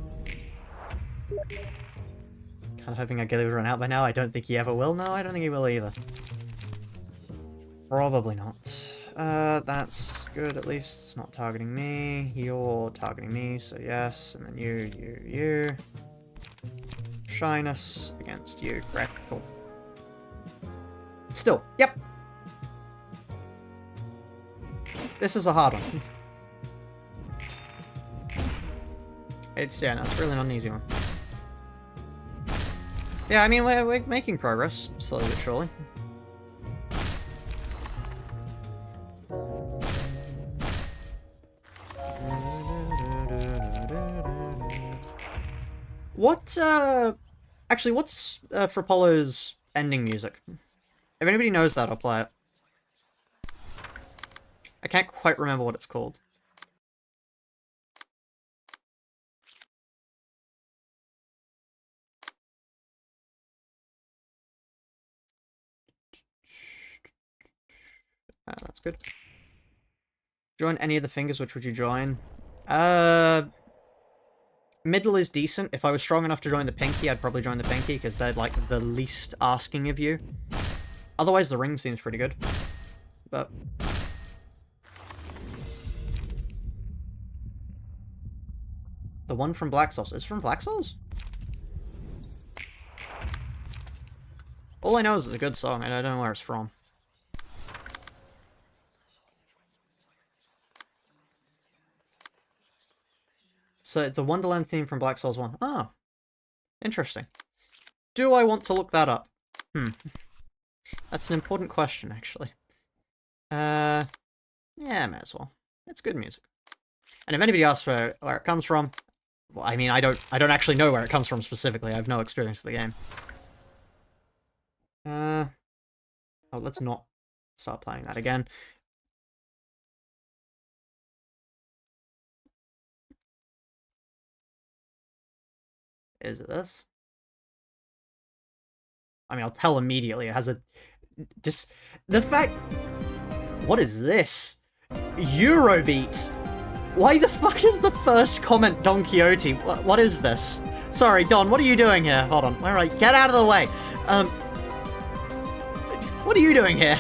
of hoping Agalia would run out by now. I don't think he ever will. No, I don't think he will either. Probably not. That's good, at least. It's not targeting me. You're targeting me, so yes. And then you. Shyness against you. Great, cool. Still, yep. This is a hard one. It's really not an easy one. Yeah, I mean, we're making progress, slowly but surely. What, actually, what's Frapollo's ending music? If anybody knows that, I'll play it. I can't quite remember what it's called. That's good. Join any of the fingers, which would you join? Middle is decent. If I was strong enough to join the pinky, I'd probably join the pinky, because they're, like, the least asking of you. Otherwise, the ring seems pretty good. But... the one from Black Souls. Is it from Black Souls? All I know is it's a good song, and I don't know where it's from. So it's a Wonderland theme from Black Souls 1. Oh. Interesting. Do I want to look that up? That's an important question, actually. Yeah, may as well. It's good music. And if anybody asks where it comes from, well, I mean, I don't actually know where it comes from specifically. I have no experience with the game. Oh, let's not start playing that again. Is it this? I mean, I'll tell immediately. It has a... the fact... What is this? Eurobeat! Why the fuck is the first comment Don Quixote? What is this? Sorry, Don, what are you doing here? Hold on, where are you? Get out of the way! What are you doing here?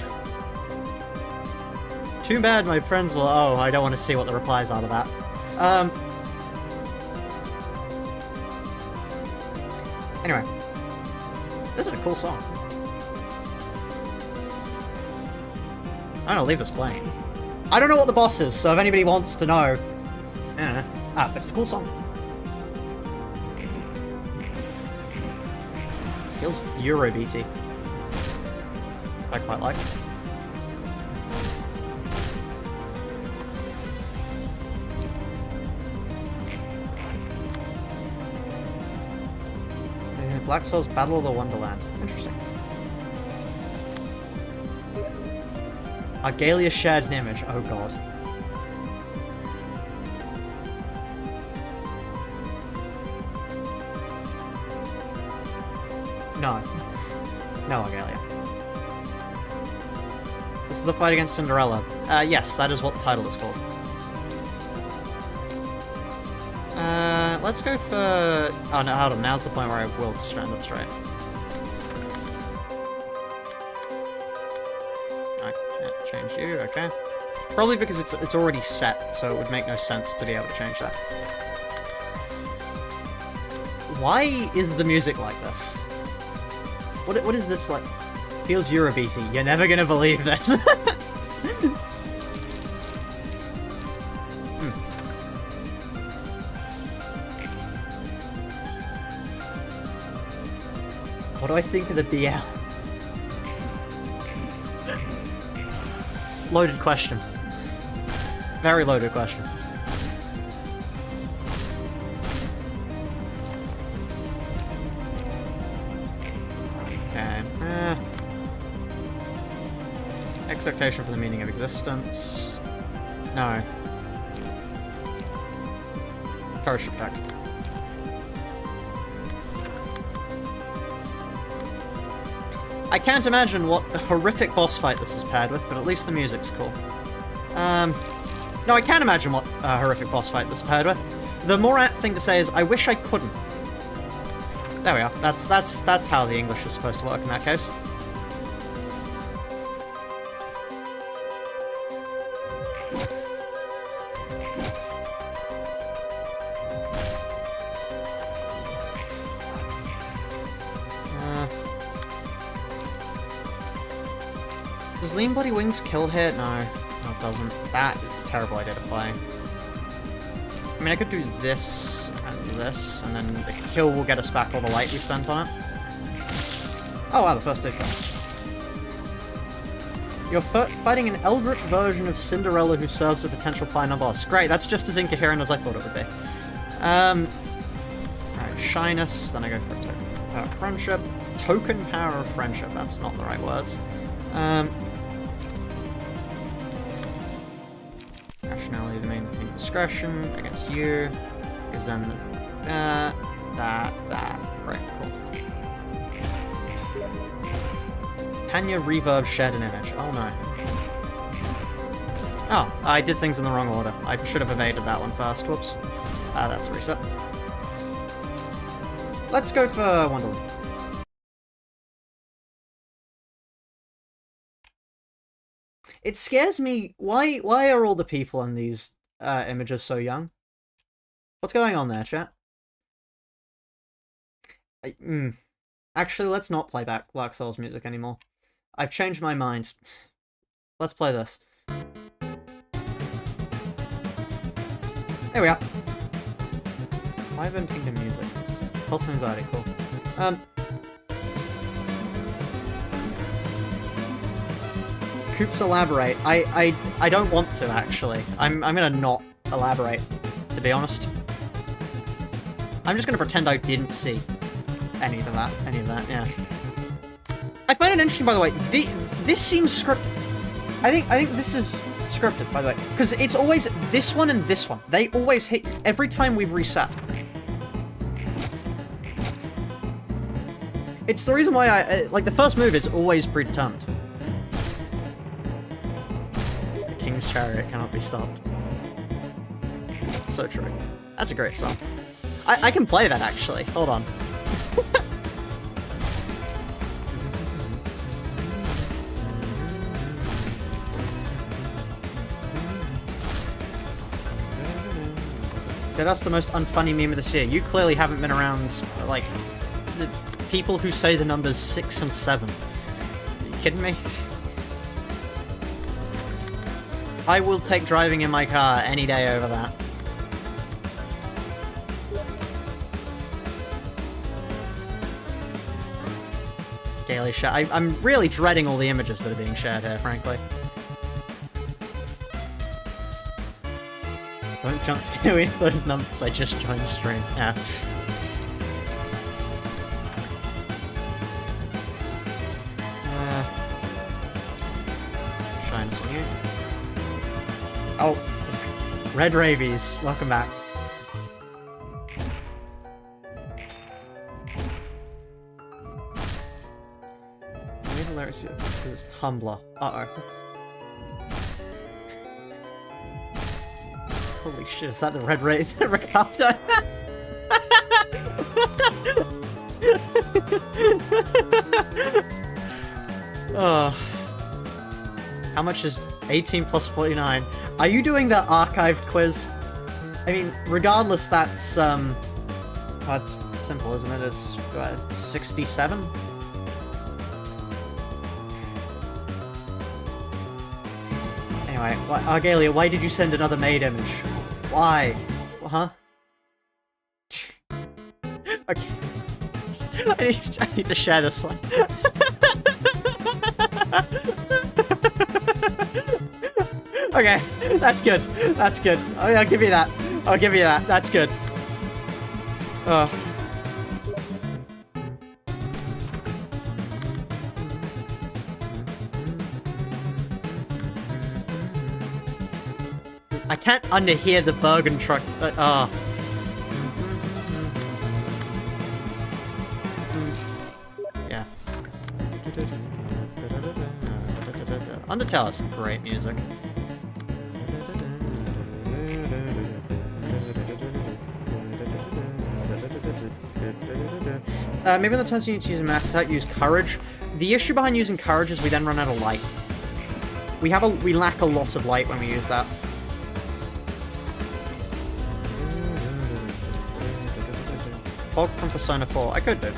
Too bad my friends will... Oh, I don't want to see what the replies are to that. Anyway. This is a cool song. I'm gonna leave this playing. I don't know what the boss is, so if anybody wants to know... but it's a cool song. Feels Eurobeaty. I quite like. Black Souls Battle of the Wonderland. Interesting. Argalia shared an image. Oh god. No. No, Argalia. This is the fight against Cinderella. Yes, that is what the title is called. Let's go for... Oh, no, hold on. Now's the point where I will stand up straight. I can't change you, okay. Probably because it's already set, so it would make no sense to be able to change that. Why is the music like this? What is this like? Feels Eurobeaty. You're never gonna believe this. What do I think of the BL? Loaded question. Very loaded question. Okay. Expectation for the meaning of existence. No. Courage effect. I can't imagine what a horrific boss fight this is paired with, but at least the music's cool. No, I can imagine what a horrific boss fight this is paired with. The more apt thing to say is, I wish I couldn't. There we are. That's how the English is supposed to work in that case. Does Lean Body Wings kill here? No, it doesn't. That is a terrible idea to play. I mean, I could do this, and then the kill will get us back all the light we spent on it. Oh wow, the first stage shot. You're fighting an eldritch version of Cinderella who serves a potential final boss. Great, that's just as incoherent as I thought it would be. Alright, shyness, then I go for a token power of friendship. Token power of friendship, that's not the right words. Rationality to maintain discretion against you. Because then that. Great, cool. Tanya Reverb shared an image. Oh no. Oh, I did things in the wrong order. I should have evaded that one first. Whoops. That's a reset. Let's go for Wonderland. It scares me. Why are all the people in these images so young? What's going on there, chat? Actually, let's not play back Black Souls music anymore. I've changed my mind. Let's play this. There we are. Live and Kingdom music. Pulse anxiety, cool. Coops elaborate. I don't want to, actually. I'm gonna not elaborate, to be honest. I'm just gonna pretend I didn't see any of that, yeah. I find it interesting, by the way, this seems scripted. I think this is scripted, by the way, because it's always this one and this one. They always hit you every time we've reset. It's the reason why like, the first move is always predetermined. The King's Chariot cannot be stopped. So true. That's a great song. I can play that, actually. Hold on. That's the most unfunny meme of this year. You clearly haven't been around, like, the people who say the numbers 6 and 7. Are you kidding me? I will take driving in my car any day over that. Gaily share. I'm really dreading all the images that are being shared here, frankly. Don't jump scare me with those numbers, I just joined the stream. Yeah. Shine this one here. Oh! Red Rabies, welcome back. Maybe lyrics here, because it's Tumblr. Uh-oh. Holy shit, is that the Red Rays helicopter? Oh. How much is 18 plus 49? Are you doing the archived quiz? I mean, regardless, that's simple, isn't it? It's 67? Anyway, Argalia, why did you send another maid image? Why? Huh? Okay. I need to share this one. Okay, that's good. That's good. I'll give you that. I'll give you that. That's good. I can't underhear the Bergen truck. Yeah. Undertale has some great music. Maybe on the turns you need to use a master attack, use courage. The issue behind using courage is we then run out of light. We lack a lot of light when we use that. Fog from Persona 4. I could do.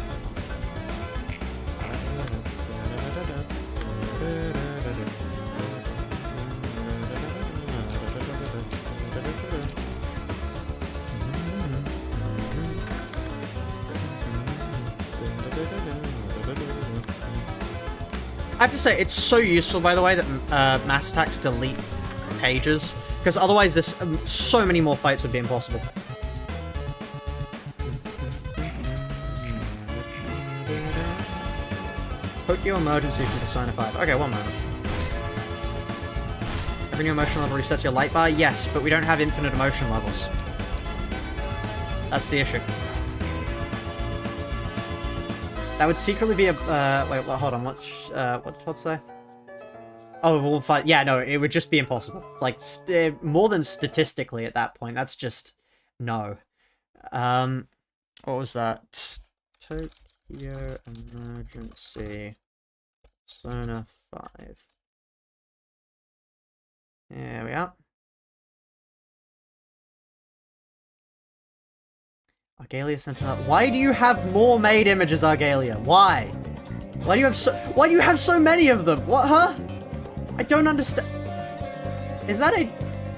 I have to say, it's so useful, by the way, that mass attacks delete pages, because otherwise this so many more fights would be impossible. Tokyo emergency from Persona 5. Okay, one moment. Every new emotion level resets your light bar? Yes, but we don't have infinite emotion levels. That's the issue. That would secretly be a... wait, hold on, what'd it say? Oh, we'll fight. Yeah, no, it would just be impossible. Like, more than statistically at that point. That's just no. What was that? Tokyo Emergency Persona 5. There we are. Argalia Sentinel. Why do you have more made images, Argalia? Why? Why do you have so many of them? What, huh? I don't understand. Is that a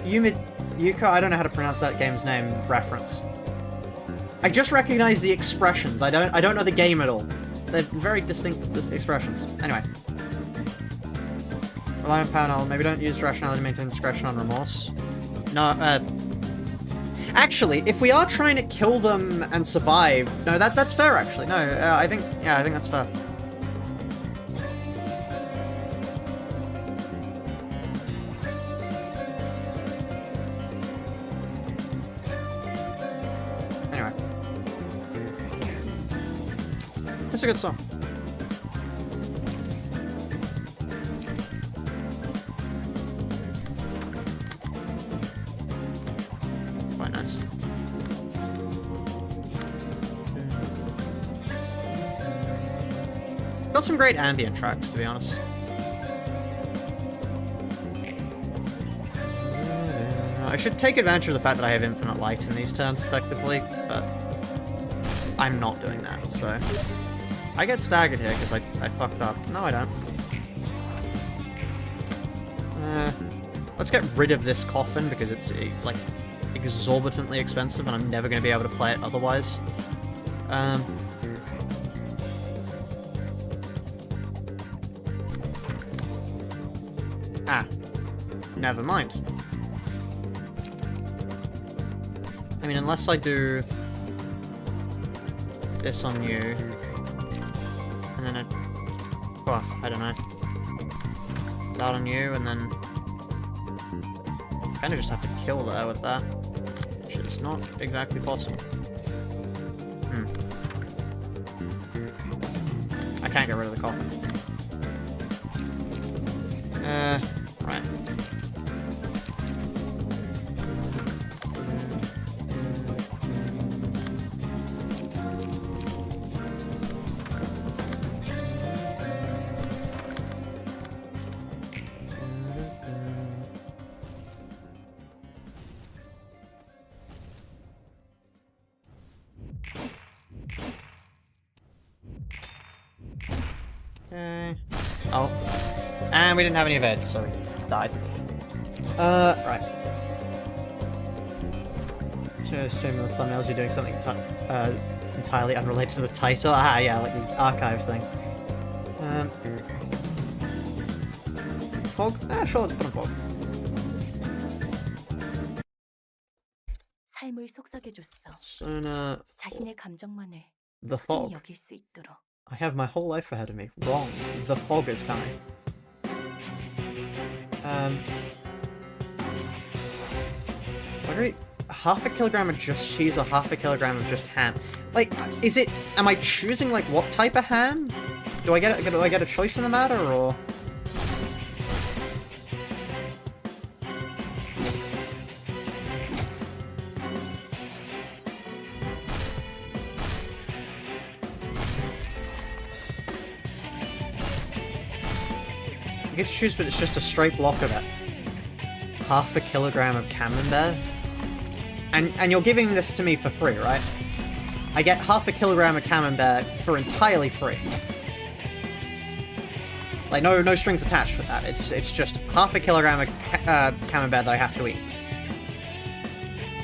Yuko? I don't know how to pronounce that game's name reference. I just recognize the expressions. I don't know the game at all. They're very distinct expressions. Anyway. Rely on power knowledge. Maybe don't use rationality to maintain discretion on remorse. No, actually, if we are trying to kill them and survive, no, that's fair. Actually, no, I think that's fair. Anyway, that's a good song. Quite nice. Got some great ambient tracks, to be honest. I should take advantage of the fact that I have infinite light in these turns effectively, but I'm not doing that, so... I get staggered here because I fucked up. No, I don't. Let's get rid of this coffin because it's, like, exorbitantly expensive and I'm never going to be able to play it otherwise. Never mind. I mean, unless I do this on you, and then I don't know, that on you, and then kind of just have to kill there with that, which is not exactly possible. I can't get rid of the coffin. Right. Okay. Oh. And we didn't have any events, so we died. Right. So assume the thumbnails you're doing something entirely unrelated to the title. Ah, yeah, like the archive thing. Fog? Ah, sure, let's put on fog.
삶을 속삭여줬어.
Persona...
자신의 감정만을
The
소중히
fog.
여길 수 있도록.
I have my whole life ahead of me. Wrong. The fog is coming. What do we... half a kilogram of just cheese or half a kilogram of just ham? Like, is it... am I choosing, like, what type of ham? Do I get a choice in the matter, or...? You get to choose, but it's just a straight block of it. Half a kilogram of camembert? And you're giving this to me for free, right? I get half a kilogram of camembert for entirely free. Like, no strings attached with that. It's just half a kilogram of camembert that I have to eat.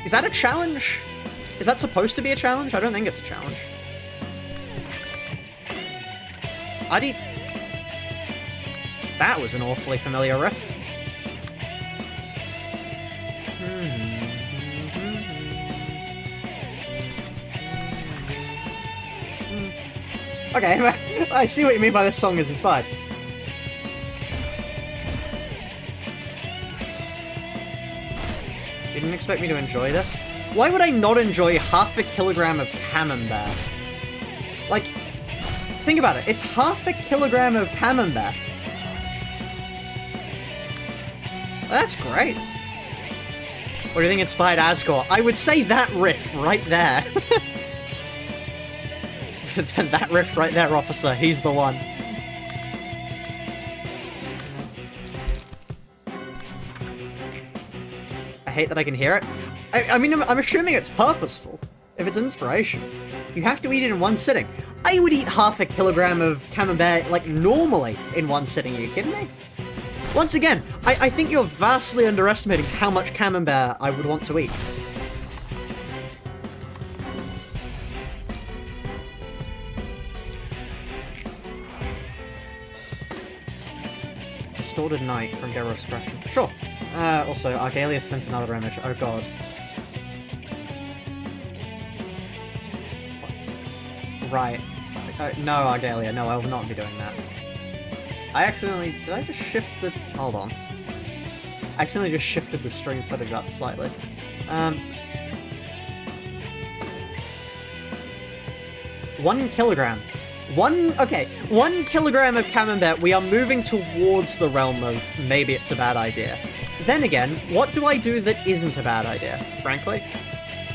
Is that a challenge? Is that supposed to be a challenge? I don't think it's a challenge. I'd eat... That was an awfully familiar riff. Okay, I see what you mean by this song is inspired. You didn't expect me to enjoy this? Why would I not enjoy half a kilogram of camembert? Like, think about it. It's half a kilogram of camembert. That's great. What do you think inspired Asgore? I would say that riff right there. That riff right there, officer. He's the one. I hate that I can hear it. I mean, I'm assuming it's purposeful. If it's inspiration. You have to eat it in one sitting. I would eat half a kilogram of camembert, like, normally in one sitting. Are you kidding me? Once again, I think you're vastly underestimating how much camembert I would want to eat. Distorted Night from Gero Expression. Sure. Also, Argalia sent another image. Oh god. Right. No, Argalia. No, I will not be doing that. I accidentally... Did I just shift the... Hold on. I accidentally just shifted the stream footage up slightly. 1 kilogram. 1 kilogram of camembert. We are moving towards the realm of maybe it's a bad idea. Then again, what do I do that isn't a bad idea, frankly?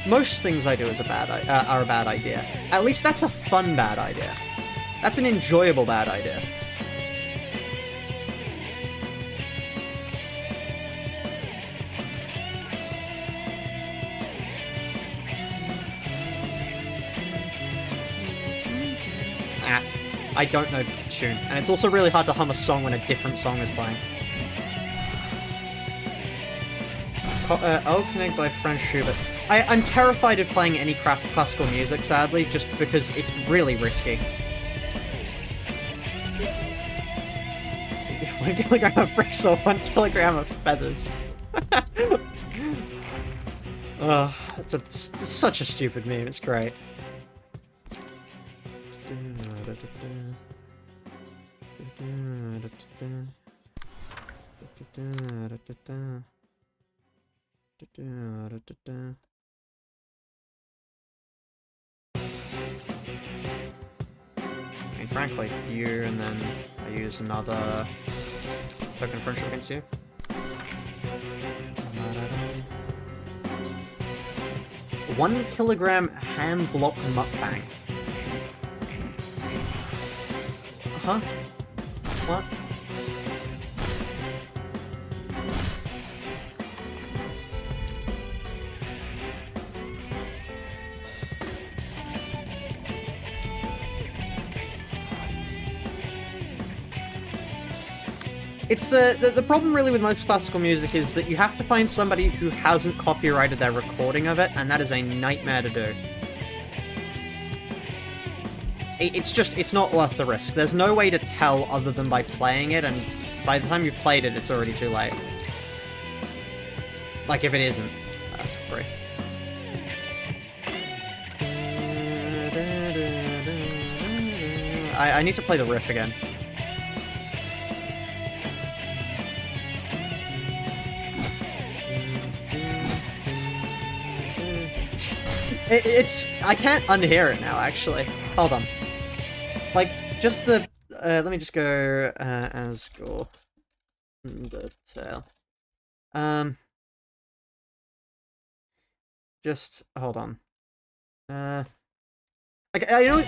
Most things I do are a bad idea. At least that's a fun bad idea. That's an enjoyable bad idea. I don't know the tune, and it's also really hard to hum a song when a different song is playing. Connect by Franz Schubert. I'm terrified of playing any classical music, sadly, just because it's really risky. 1 kilogram of bricks or 1 kilogram of feathers. It's such a stupid meme, it's great. I mean, frankly, you, and then I use another token of friendship against you. 1 kilogram hand block mukbang. Huh? What? It's the problem really with most classical music is that you have to find somebody who hasn't copyrighted their recording of it, and that is a nightmare to do. It's not worth the risk. There's no way to tell other than by playing it, and by the time you've played it, it's already too late. Like, if it isn't. Free. I need to play the riff again. I can't unhear it now, actually. Hold on. Like, just the... let me just go... Asgore. Undertale. Just... Hold on. Like, I know...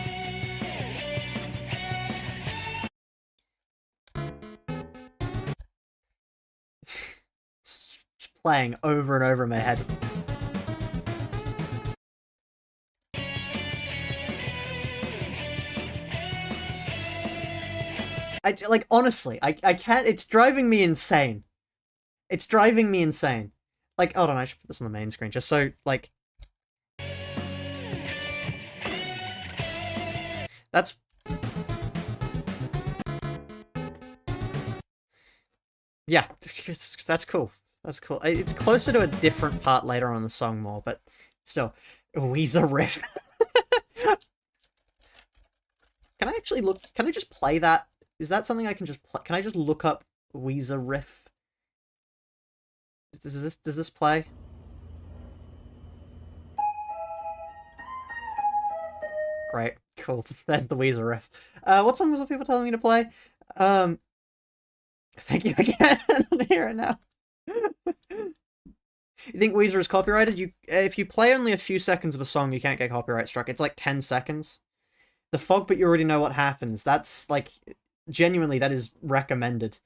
It's playing over and over in my head. Like, honestly, I can't, it's driving me insane. It's driving me insane. Like, hold on, I should put this on the main screen, just so, like... That's... Yeah, that's cool. That's cool. It's closer to a different part later on in the song more, but still. Weezer riff. Can I actually look... Can I just play that? Is that something I can just play? Can I just look up Weezer riff? Does this play? Great, cool. There's the Weezer riff. What songs are people telling me to play? Thank you again. I don't hear it now. You think Weezer is copyrighted? If you play only a few seconds of a song, you can't get copyright struck. It's like 10 seconds. The fog, but you already know what happens. That's, like, genuinely, that is recommended.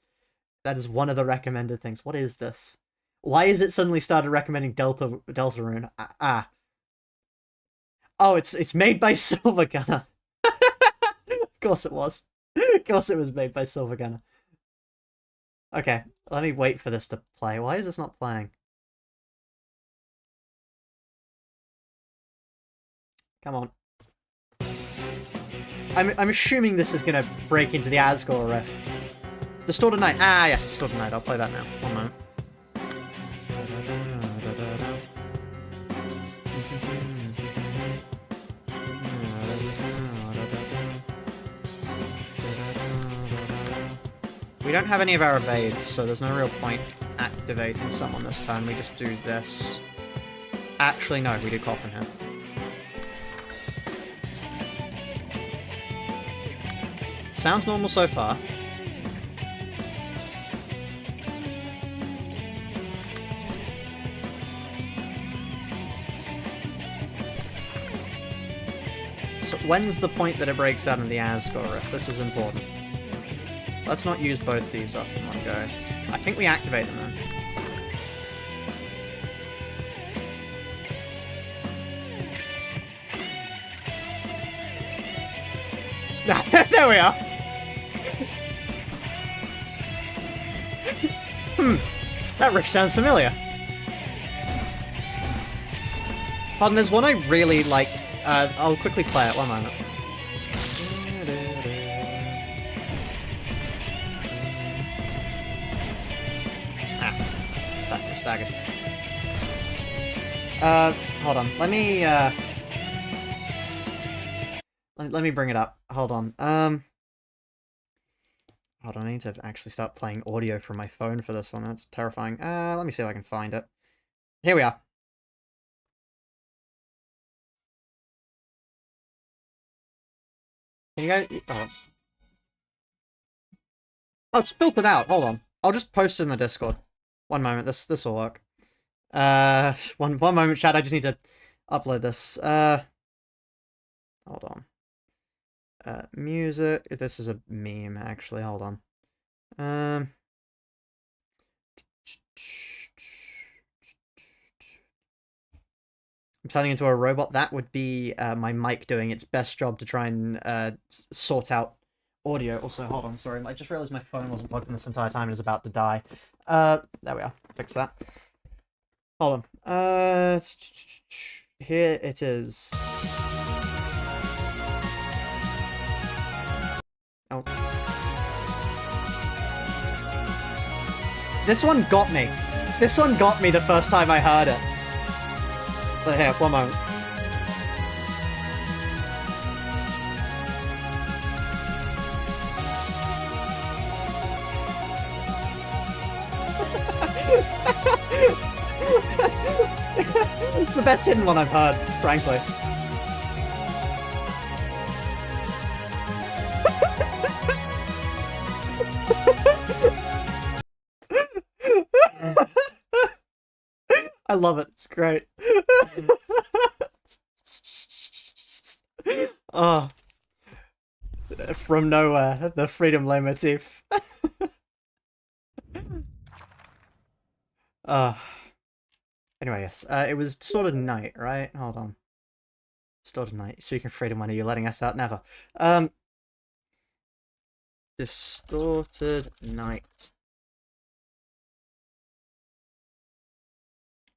That is one of the recommended things. What is this? Why is it suddenly started recommending Deltarune? Oh, it's made by Silvergunner. Of course it was. Of course it was made by Silvergunner. Okay, let me wait for this to play. Why is this not playing? Come on. I'm assuming this is gonna break into the Asgore riff. Distorted Night. Ah, yes, Distorted Night. I'll play that now. One moment. We don't have any of our evades, so there's no real point activating someone this time. We just do this. Actually, no, we do Coffin here. Sounds normal so far. So when's the point that it breaks out in the Asgore riff? This is important. Let's not use both these up in one go. I think we activate them then. There we are! That riff sounds familiar. Pardon, there's one I really like. I'll quickly play it, one moment. Fuck, I'm staggered. Hold on. Let me bring it up. Hold on. Hold on, I need to actually start playing audio from my phone for this one. That's terrifying. Let me see if I can find it. Here we are. Can you guys... Oh, it's filtered out. Hold on. I'll just post it in the Discord. One moment. This will work. One moment, chat. I just need to upload this. Hold on. Music. This is a meme, actually. Hold on. I'm turning into a robot. That would be my mic doing its best job to try and sort out audio. Also, hold on, sorry. I just realized my phone wasn't plugged in this entire time and is about to die. There we are. Fix that. Hold on. Here it is. Oh. This one got me. This one got me the first time I heard it. But here, one moment. It's the best hidden one I've heard, frankly. I love it. It's great. Oh. From nowhere, the Freedom Leitmotif. Anyway, yes. It was Distorted Night, right? Hold on. Distorted Night. Speaking of freedom, when are you letting us out? Never. Distorted Night.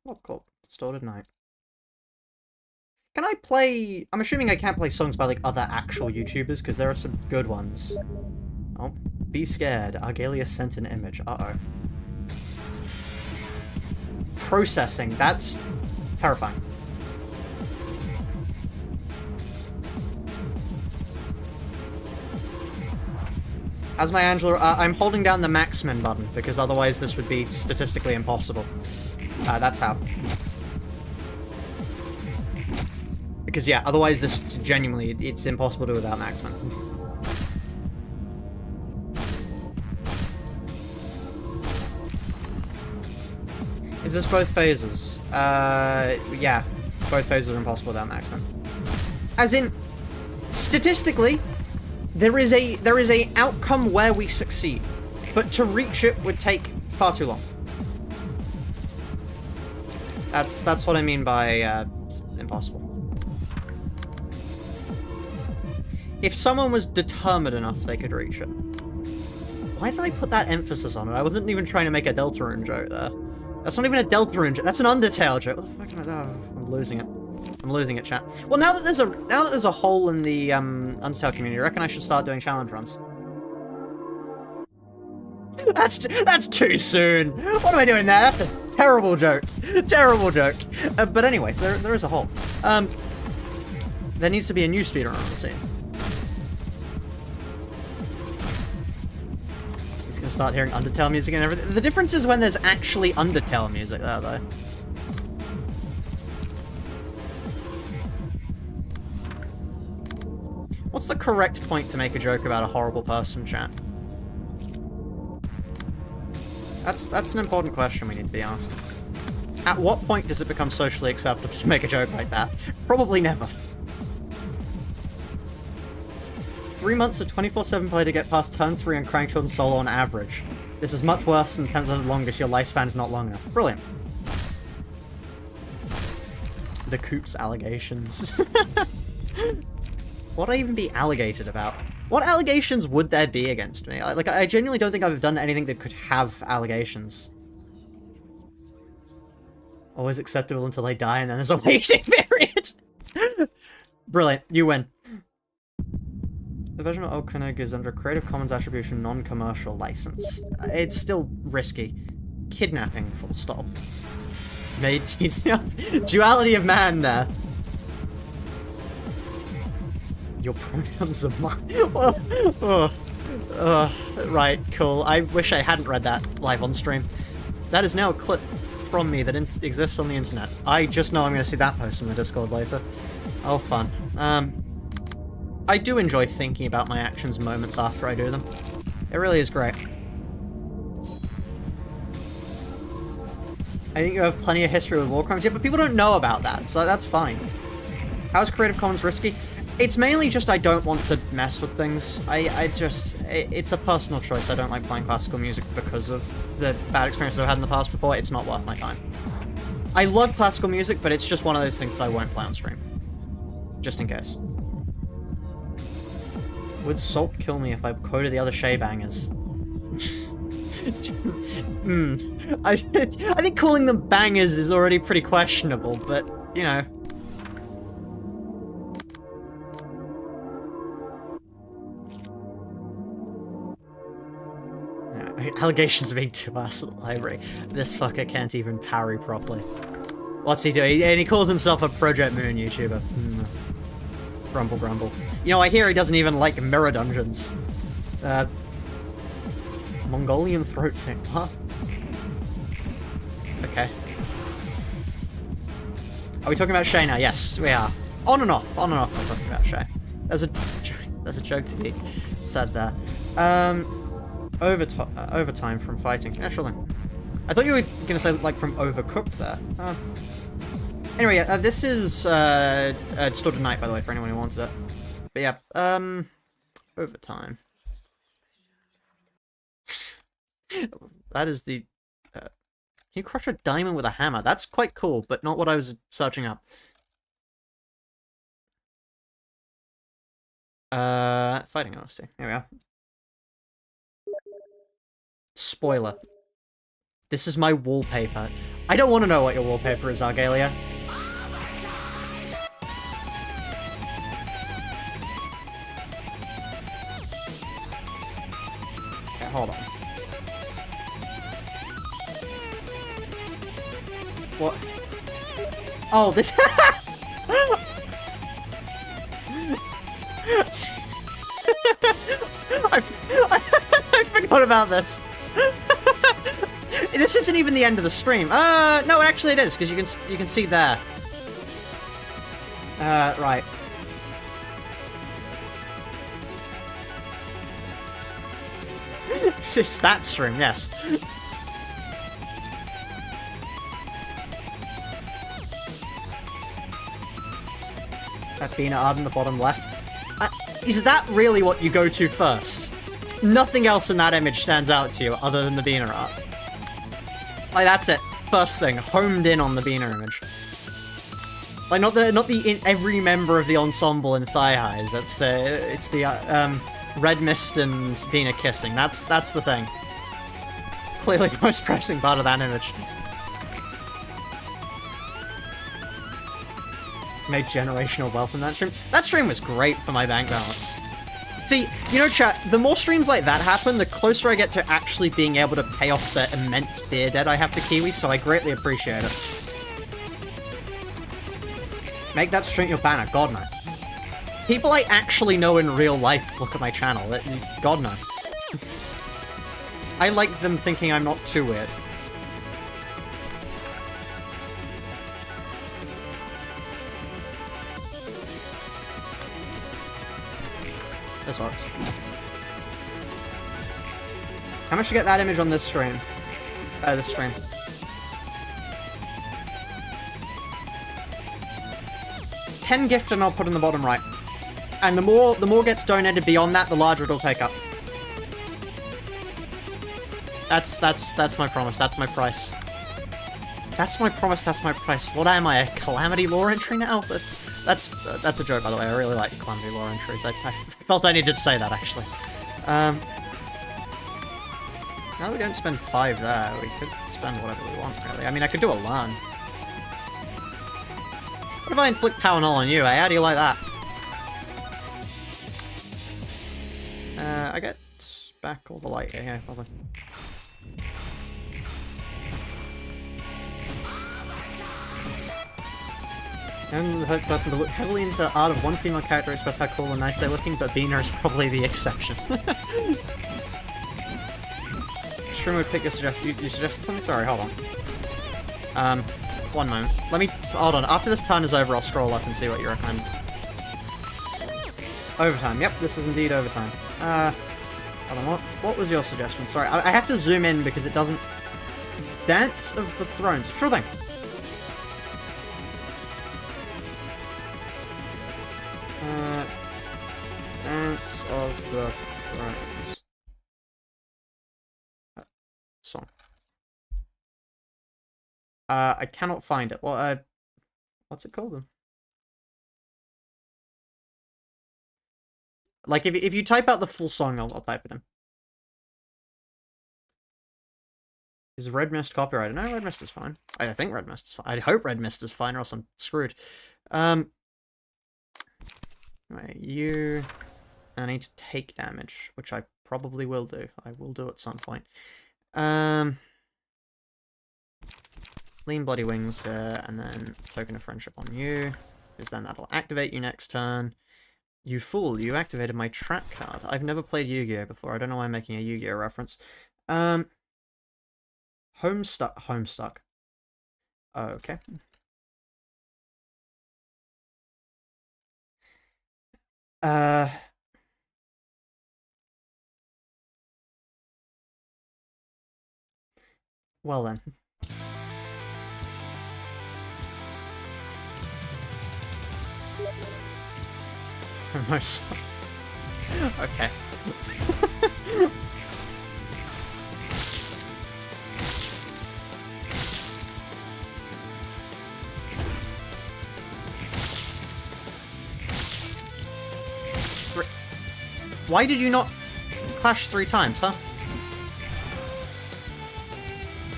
Oh, cool. Distorted Night. Can I play... I'm assuming I can't play songs by, like, other actual YouTubers, because there are some good ones. Oh. Be Scared. Argalia sent an image. Uh-oh. Processing. That's terrifying. As my Angela... I'm holding down the Maxmin button, because otherwise this would be statistically impossible. That's how. Because, yeah, otherwise this genuinely, it's impossible to do without Maxmin. Is this both phases? Yeah. Both phases are impossible without maximum. As in, statistically, there is a outcome where we succeed, but to reach it would take far too long. That's what I mean by impossible. If someone was determined enough, they could reach it. Why did I put that emphasis on it? I wasn't even trying to make a Deltarune joke there. That's not even a Deltarune joke. That's an Undertale joke. What the fuck am I? Oh, I'm losing it. I'm losing it, chat. Well, now that there's a hole in the Undertale community, I reckon I should start doing challenge runs. That's too soon. What am I doing there? That's a terrible joke. Terrible joke. But anyways, there is a hole. There needs to be a new speedrun on the scene. He's gonna start hearing Undertale music and everything. The difference is when there's actually Undertale music there, though. What's the correct point to make a joke about a horrible person, chat? That's an important question we need to be asking. At what point does it become socially acceptable to make a joke like that? Probably never. 3 months of 24/7 play to get past turn 3 on Crankshot and Solo on average. This is much worse than 10 times the longest. Your lifespan is not long enough. Brilliant. The Coops allegations. What would I even be allegated about? What allegations would there be against me? I genuinely don't think I've done anything that could have allegations. Always acceptable until they die, and then there's a waiting period! Brilliant, you win. The version of Okonig is under Creative Commons Attribution Non-Commercial License. It's still risky. Kidnapping, full stop. Made duality of man there. Your pronouns are mine. Right, cool. I wish I hadn't read that live on stream. That is now a clip from me that exists on the internet. I just know I'm going to see that post in the Discord later. Oh, fun. I do enjoy thinking about my actions moments after I do them. It really is great. I think you have plenty of history with war crimes. Yeah, but people don't know about that, so that's fine. How's Creative Commons risky? It's mainly just I don't want to mess with things. It's a personal choice. I don't like playing classical music because of the bad experiences I've had in the past before. It's not worth my time. I love classical music, but it's just one of those things that I won't play on stream. Just in case. Would Salt kill me if I quoted the other Shay bangers? I think calling them bangers is already pretty questionable, but, you know. Allegations of being too ass at the library. This fucker can't even parry properly. What's he doing? And he calls himself a Project Moon YouTuber. Grumble, grumble. You know, I hear he doesn't even like mirror dungeons. Mongolian throat sing. Huh? Okay. Are we talking about Shay now? Yes, we are. On and off we're talking about Shay. There's a joke to be said there. Overtime from fighting. Yeah, sure then. I thought you were gonna say, like, from overcooked there. Anyway, yeah, this is, Distorted Night, by the way, for anyone who wanted it. But yeah, overtime. That is the, can you crush a diamond with a hammer? That's quite cool, but not what I was searching up. Fighting honesty. Here we are. Spoiler. This is my wallpaper. I don't want to know what your wallpaper is, Argalia. Okay, hold on. What? Oh, this... I forgot about this. This isn't even the end of the stream. No, actually it is, because you can see there. Right. It's that stream, yes. That Bina art in the bottom left. Is that really what you go to first? Nothing else in that image stands out to you other than the Bina art. Like, that's it. First thing, homed in on the Bina image. Like, not the every member of the ensemble in Thigh Highs. It's the Red Mist and Bina kissing. That's the thing. Clearly the most pressing part of that image. Made generational wealth in that stream. That stream was great for my bank balance. See, you know, chat, the more streams like that happen, the closer I get to actually being able to pay off the immense beer debt I have to Kiwi, so I greatly appreciate it. Make that stream your banner, God no. People I actually know in real life look at my channel, God no. I like them thinking I'm not too weird. This works. How much to get that image on this stream? This stream. $10 gift and I'll put in the bottom right. And the more gets donated beyond that, the larger it'll take up. That's my promise, that's my price. That's my promise, that's my price. What am I, a Calamity lore entry now? That's a joke, by the way. I really like Calamity lore entries. I felt I needed to say that, actually. Now we don't spend 5 there. We could spend whatever we want, really. I mean, I could do a learn. What if I inflict power null on you, eh? How do you like that? I get back all the light here, yeah, probably. I'm the first person to look heavily into the art of one female character to express how cool and nice they're looking, but Bina is probably the exception. Shroom would pick your suggestion. You suggested something? Sorry, hold on. One moment. Let me... Hold on. After this turn is over, I'll scroll up and see what you recommend. Overtime. Yep, this is indeed overtime. Hold on. What was your suggestion? Sorry, I have to zoom in because it doesn't... Dance of the Thrones. Sure thing. Dance of the Thrones. Song. I cannot find it. Well, what's it called then? Like, if you type out the full song, I'll type it in. Is Red Mist copyrighted? No, Red Mist is fine. I think Red Mist is fine. I hope Red Mist is fine, or else I'm screwed. Anyway, you... I need to take damage, which I probably will do. I will do at some point. Lean Bloody Wings there, and then Token of Friendship on you, because then that'll activate you next turn. You fool, you activated my trap card. I've never played Yu-Gi-Oh! Before. I don't know why I'm making a Yu-Gi-Oh! Reference. Homestuck. Okay. Well then. Almost. Okay. Why did you not clash 3 times, huh?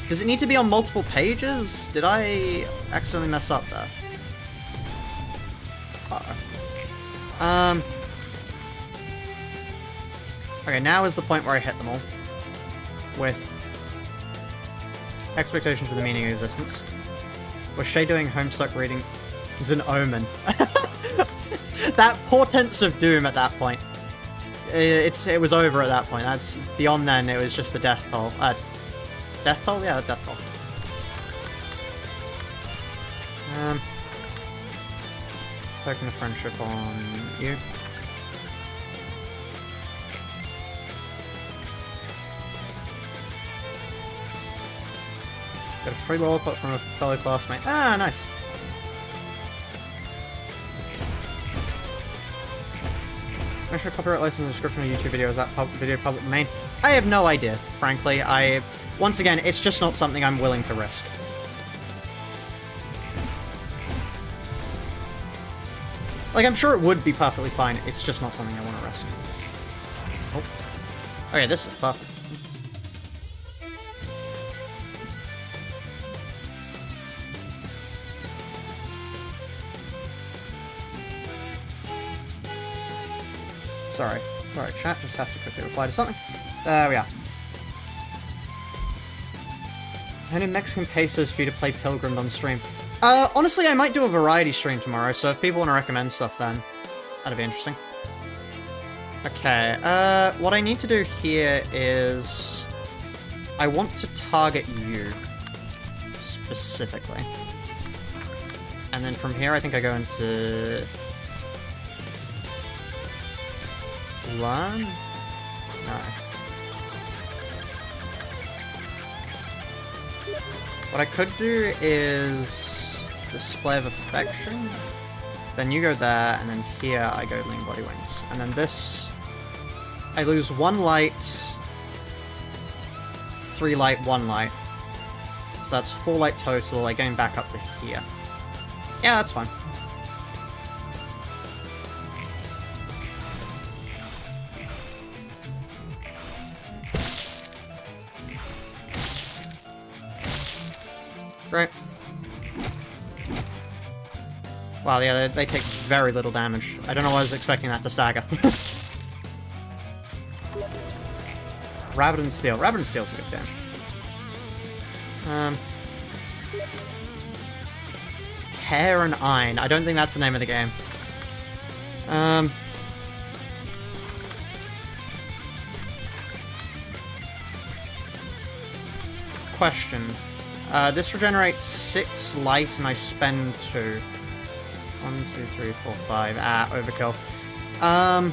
Does it need to be on multiple pages? Did I accidentally mess up there? Uh-oh. Okay, now is the point where I hit them all. With expectations for the meaning of existence. Was Shay doing Homestuck reading is an omen. That portents of doom at that point. It was over at that point. That's beyond then. It was just the death toll. Death toll? Yeah, death toll. Token of friendship on you. Got a free lollipop from a fellow classmate. Ah, nice. Mention a copyright license in the description of a YouTube video. Is that video public domain? I have no idea, frankly. Once again, it's just not something I'm willing to risk. Like, I'm sure it would be perfectly fine. It's just not something I want to risk. Oh. Okay, this is perfect. Sorry, chat, just have to quickly reply to something. There we are. Any Mexican pesos for you to play Pilgrim on stream? Honestly, I might do a variety stream tomorrow, so if people want to recommend stuff then, that'd be interesting. Okay, what I need to do here is... I want to target you, specifically. And then from here, I think I go into... Learn? No. What I could do is... Display of Affection. Then you go there, and then here I go Lean Body Wings. And then this... I lose 1 light... 3 light, 1 light. So that's 4 light total, I gain back up to here. Yeah, that's fine. Great. Wow, yeah, they take very little damage. I don't know why I was expecting that to stagger. Rabbit and Steel. Rabbit and Steel's a good game. Hair and Iron. I don't think that's the name of the game. Question. This regenerates 6 light and I spend 2. 1, 2, 3, 4, 5. Ah, overkill. I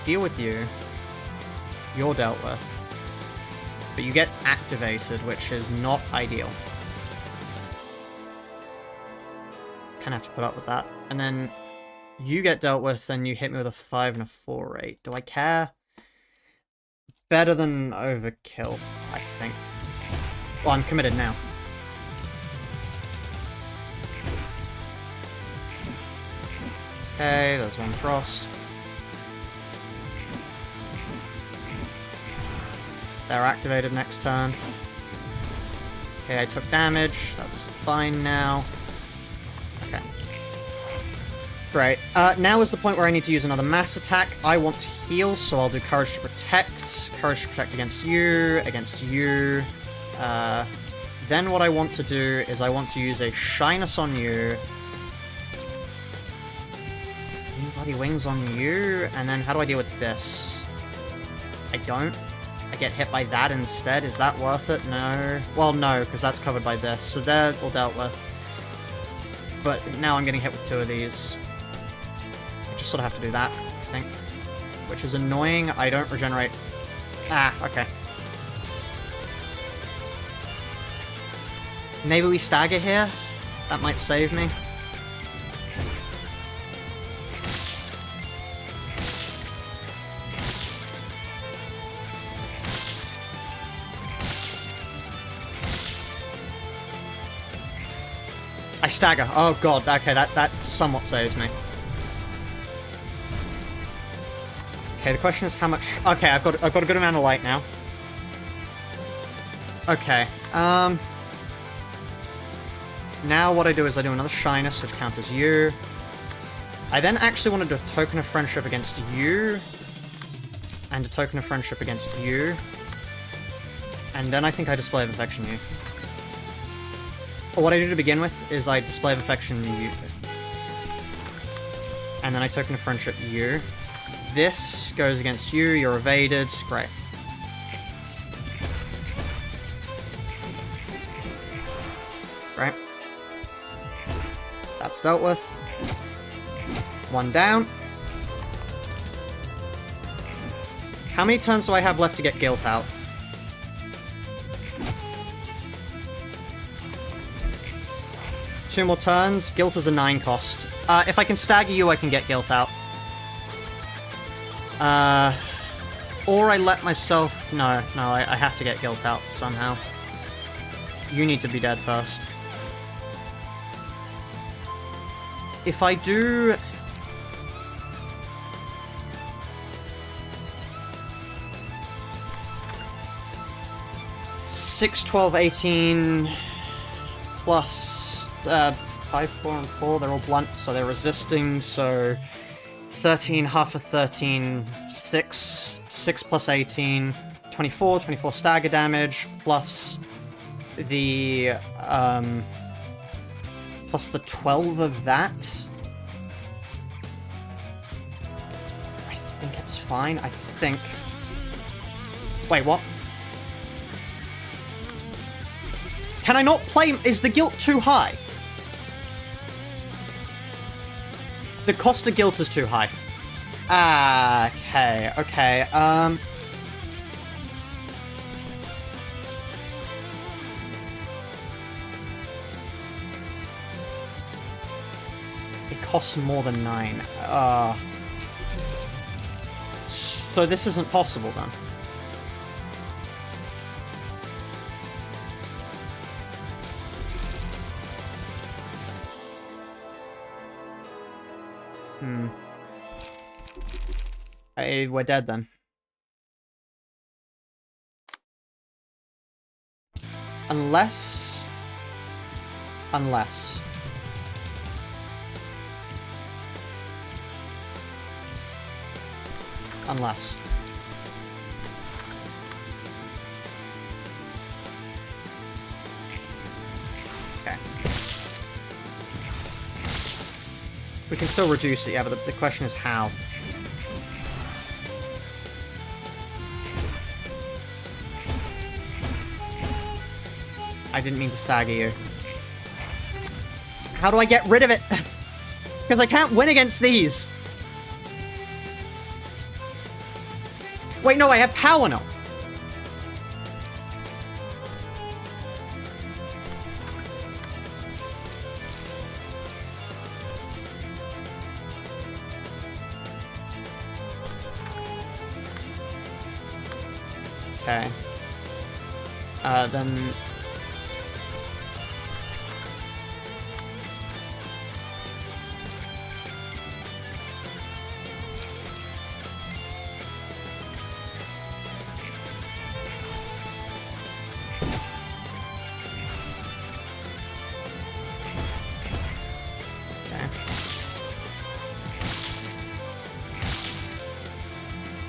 deal with you. You're dealt with. But you get activated, which is not ideal. Kinda have to put up with that. And then you get dealt with, and you hit me with a 5 and a 4-8. Do I care? Better than overkill, I think. Well, I'm committed now. Okay, there's 1 frost. They're activated next turn. Okay, I took damage. That's fine now. Okay. Great. Now is the point where I need to use another mass attack. I want to heal, so I'll do Courage to Protect. Courage to Protect against you, then what I want to do is I want to use a Shyness on you. Bloody Wings on you, and then how do I deal with this? I don't. I get hit by that instead. Is that worth it? No. Well, no, because that's covered by this. So they're all dealt with. But now I'm getting hit with 2 of these. I just sort of have to do that, I think. Which is annoying. I don't regenerate. Ah, okay. Maybe we stagger here? That might save me. I stagger. Oh god, okay, that somewhat saves me. Okay, the question is how much... Okay, I've got a good amount of light now. Okay, now what I do is I do another Shyness, which counts as you. I then actually want to do a Token of Friendship against you. And a Token of Friendship against you. And then I think I Display of Affection you. Or what I do to begin with is I Display of Affection you. And then I Token of Friendship you. This goes against you, you're evaded. Great. Right. That's dealt with. 1 down. How many turns do I have left to get Guilt out? 2 more turns. Guilt is a 9 cost. If I can stagger you, I can get Guilt out. Or I let myself... No, I have to get Guilt out somehow. You need to be dead first. If I do... Six, 12, 18... Plus... 5, 4, and 4, they're all blunt, so they're resisting, so... 13, half of 13, 6. 6 plus 18, 24. 24 stagger damage, plus the, plus the 12 of that. I think it's fine, I think. Wait, what? Can I not play... Is the guilt too high? The cost of guilt is too high. Okay, okay, It costs more than 9. So this isn't possible then. We're dead then. Unless... Unless... Okay. We can still reduce it, yeah, but the question is how. I didn't mean to stagger you. How do I get rid of it? Because I can't win against these. Wait, no, I have power now. Okay. Then...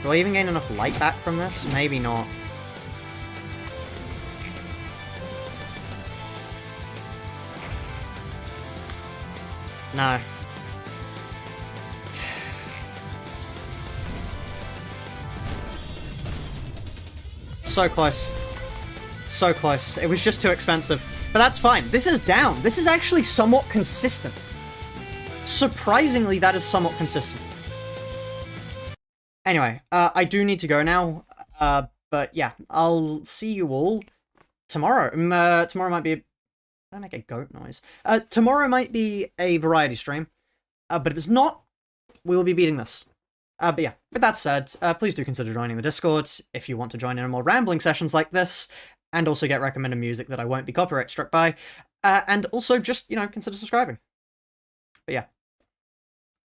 Do I even gain enough light back from this? Maybe not. No. So close. So close. It was just too expensive. But that's fine. This is down. This is actually somewhat consistent. Surprisingly, that is somewhat consistent. Anyway, I do need to go now, but yeah, I'll see you all tomorrow. Tomorrow might be... Did I make a goat noise? Tomorrow might be a variety stream, but if it's not, we will be beating this. But yeah, with that said, please do consider joining the Discord if you want to join in more rambling sessions like this, and also get recommended music that I won't be copyright struck by, and also just, you know, consider subscribing. But yeah,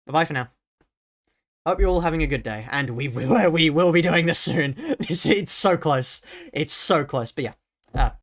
bye-bye for now. Hope you're all having a good day, and we will be doing this soon. It's so close. It's so close, but yeah.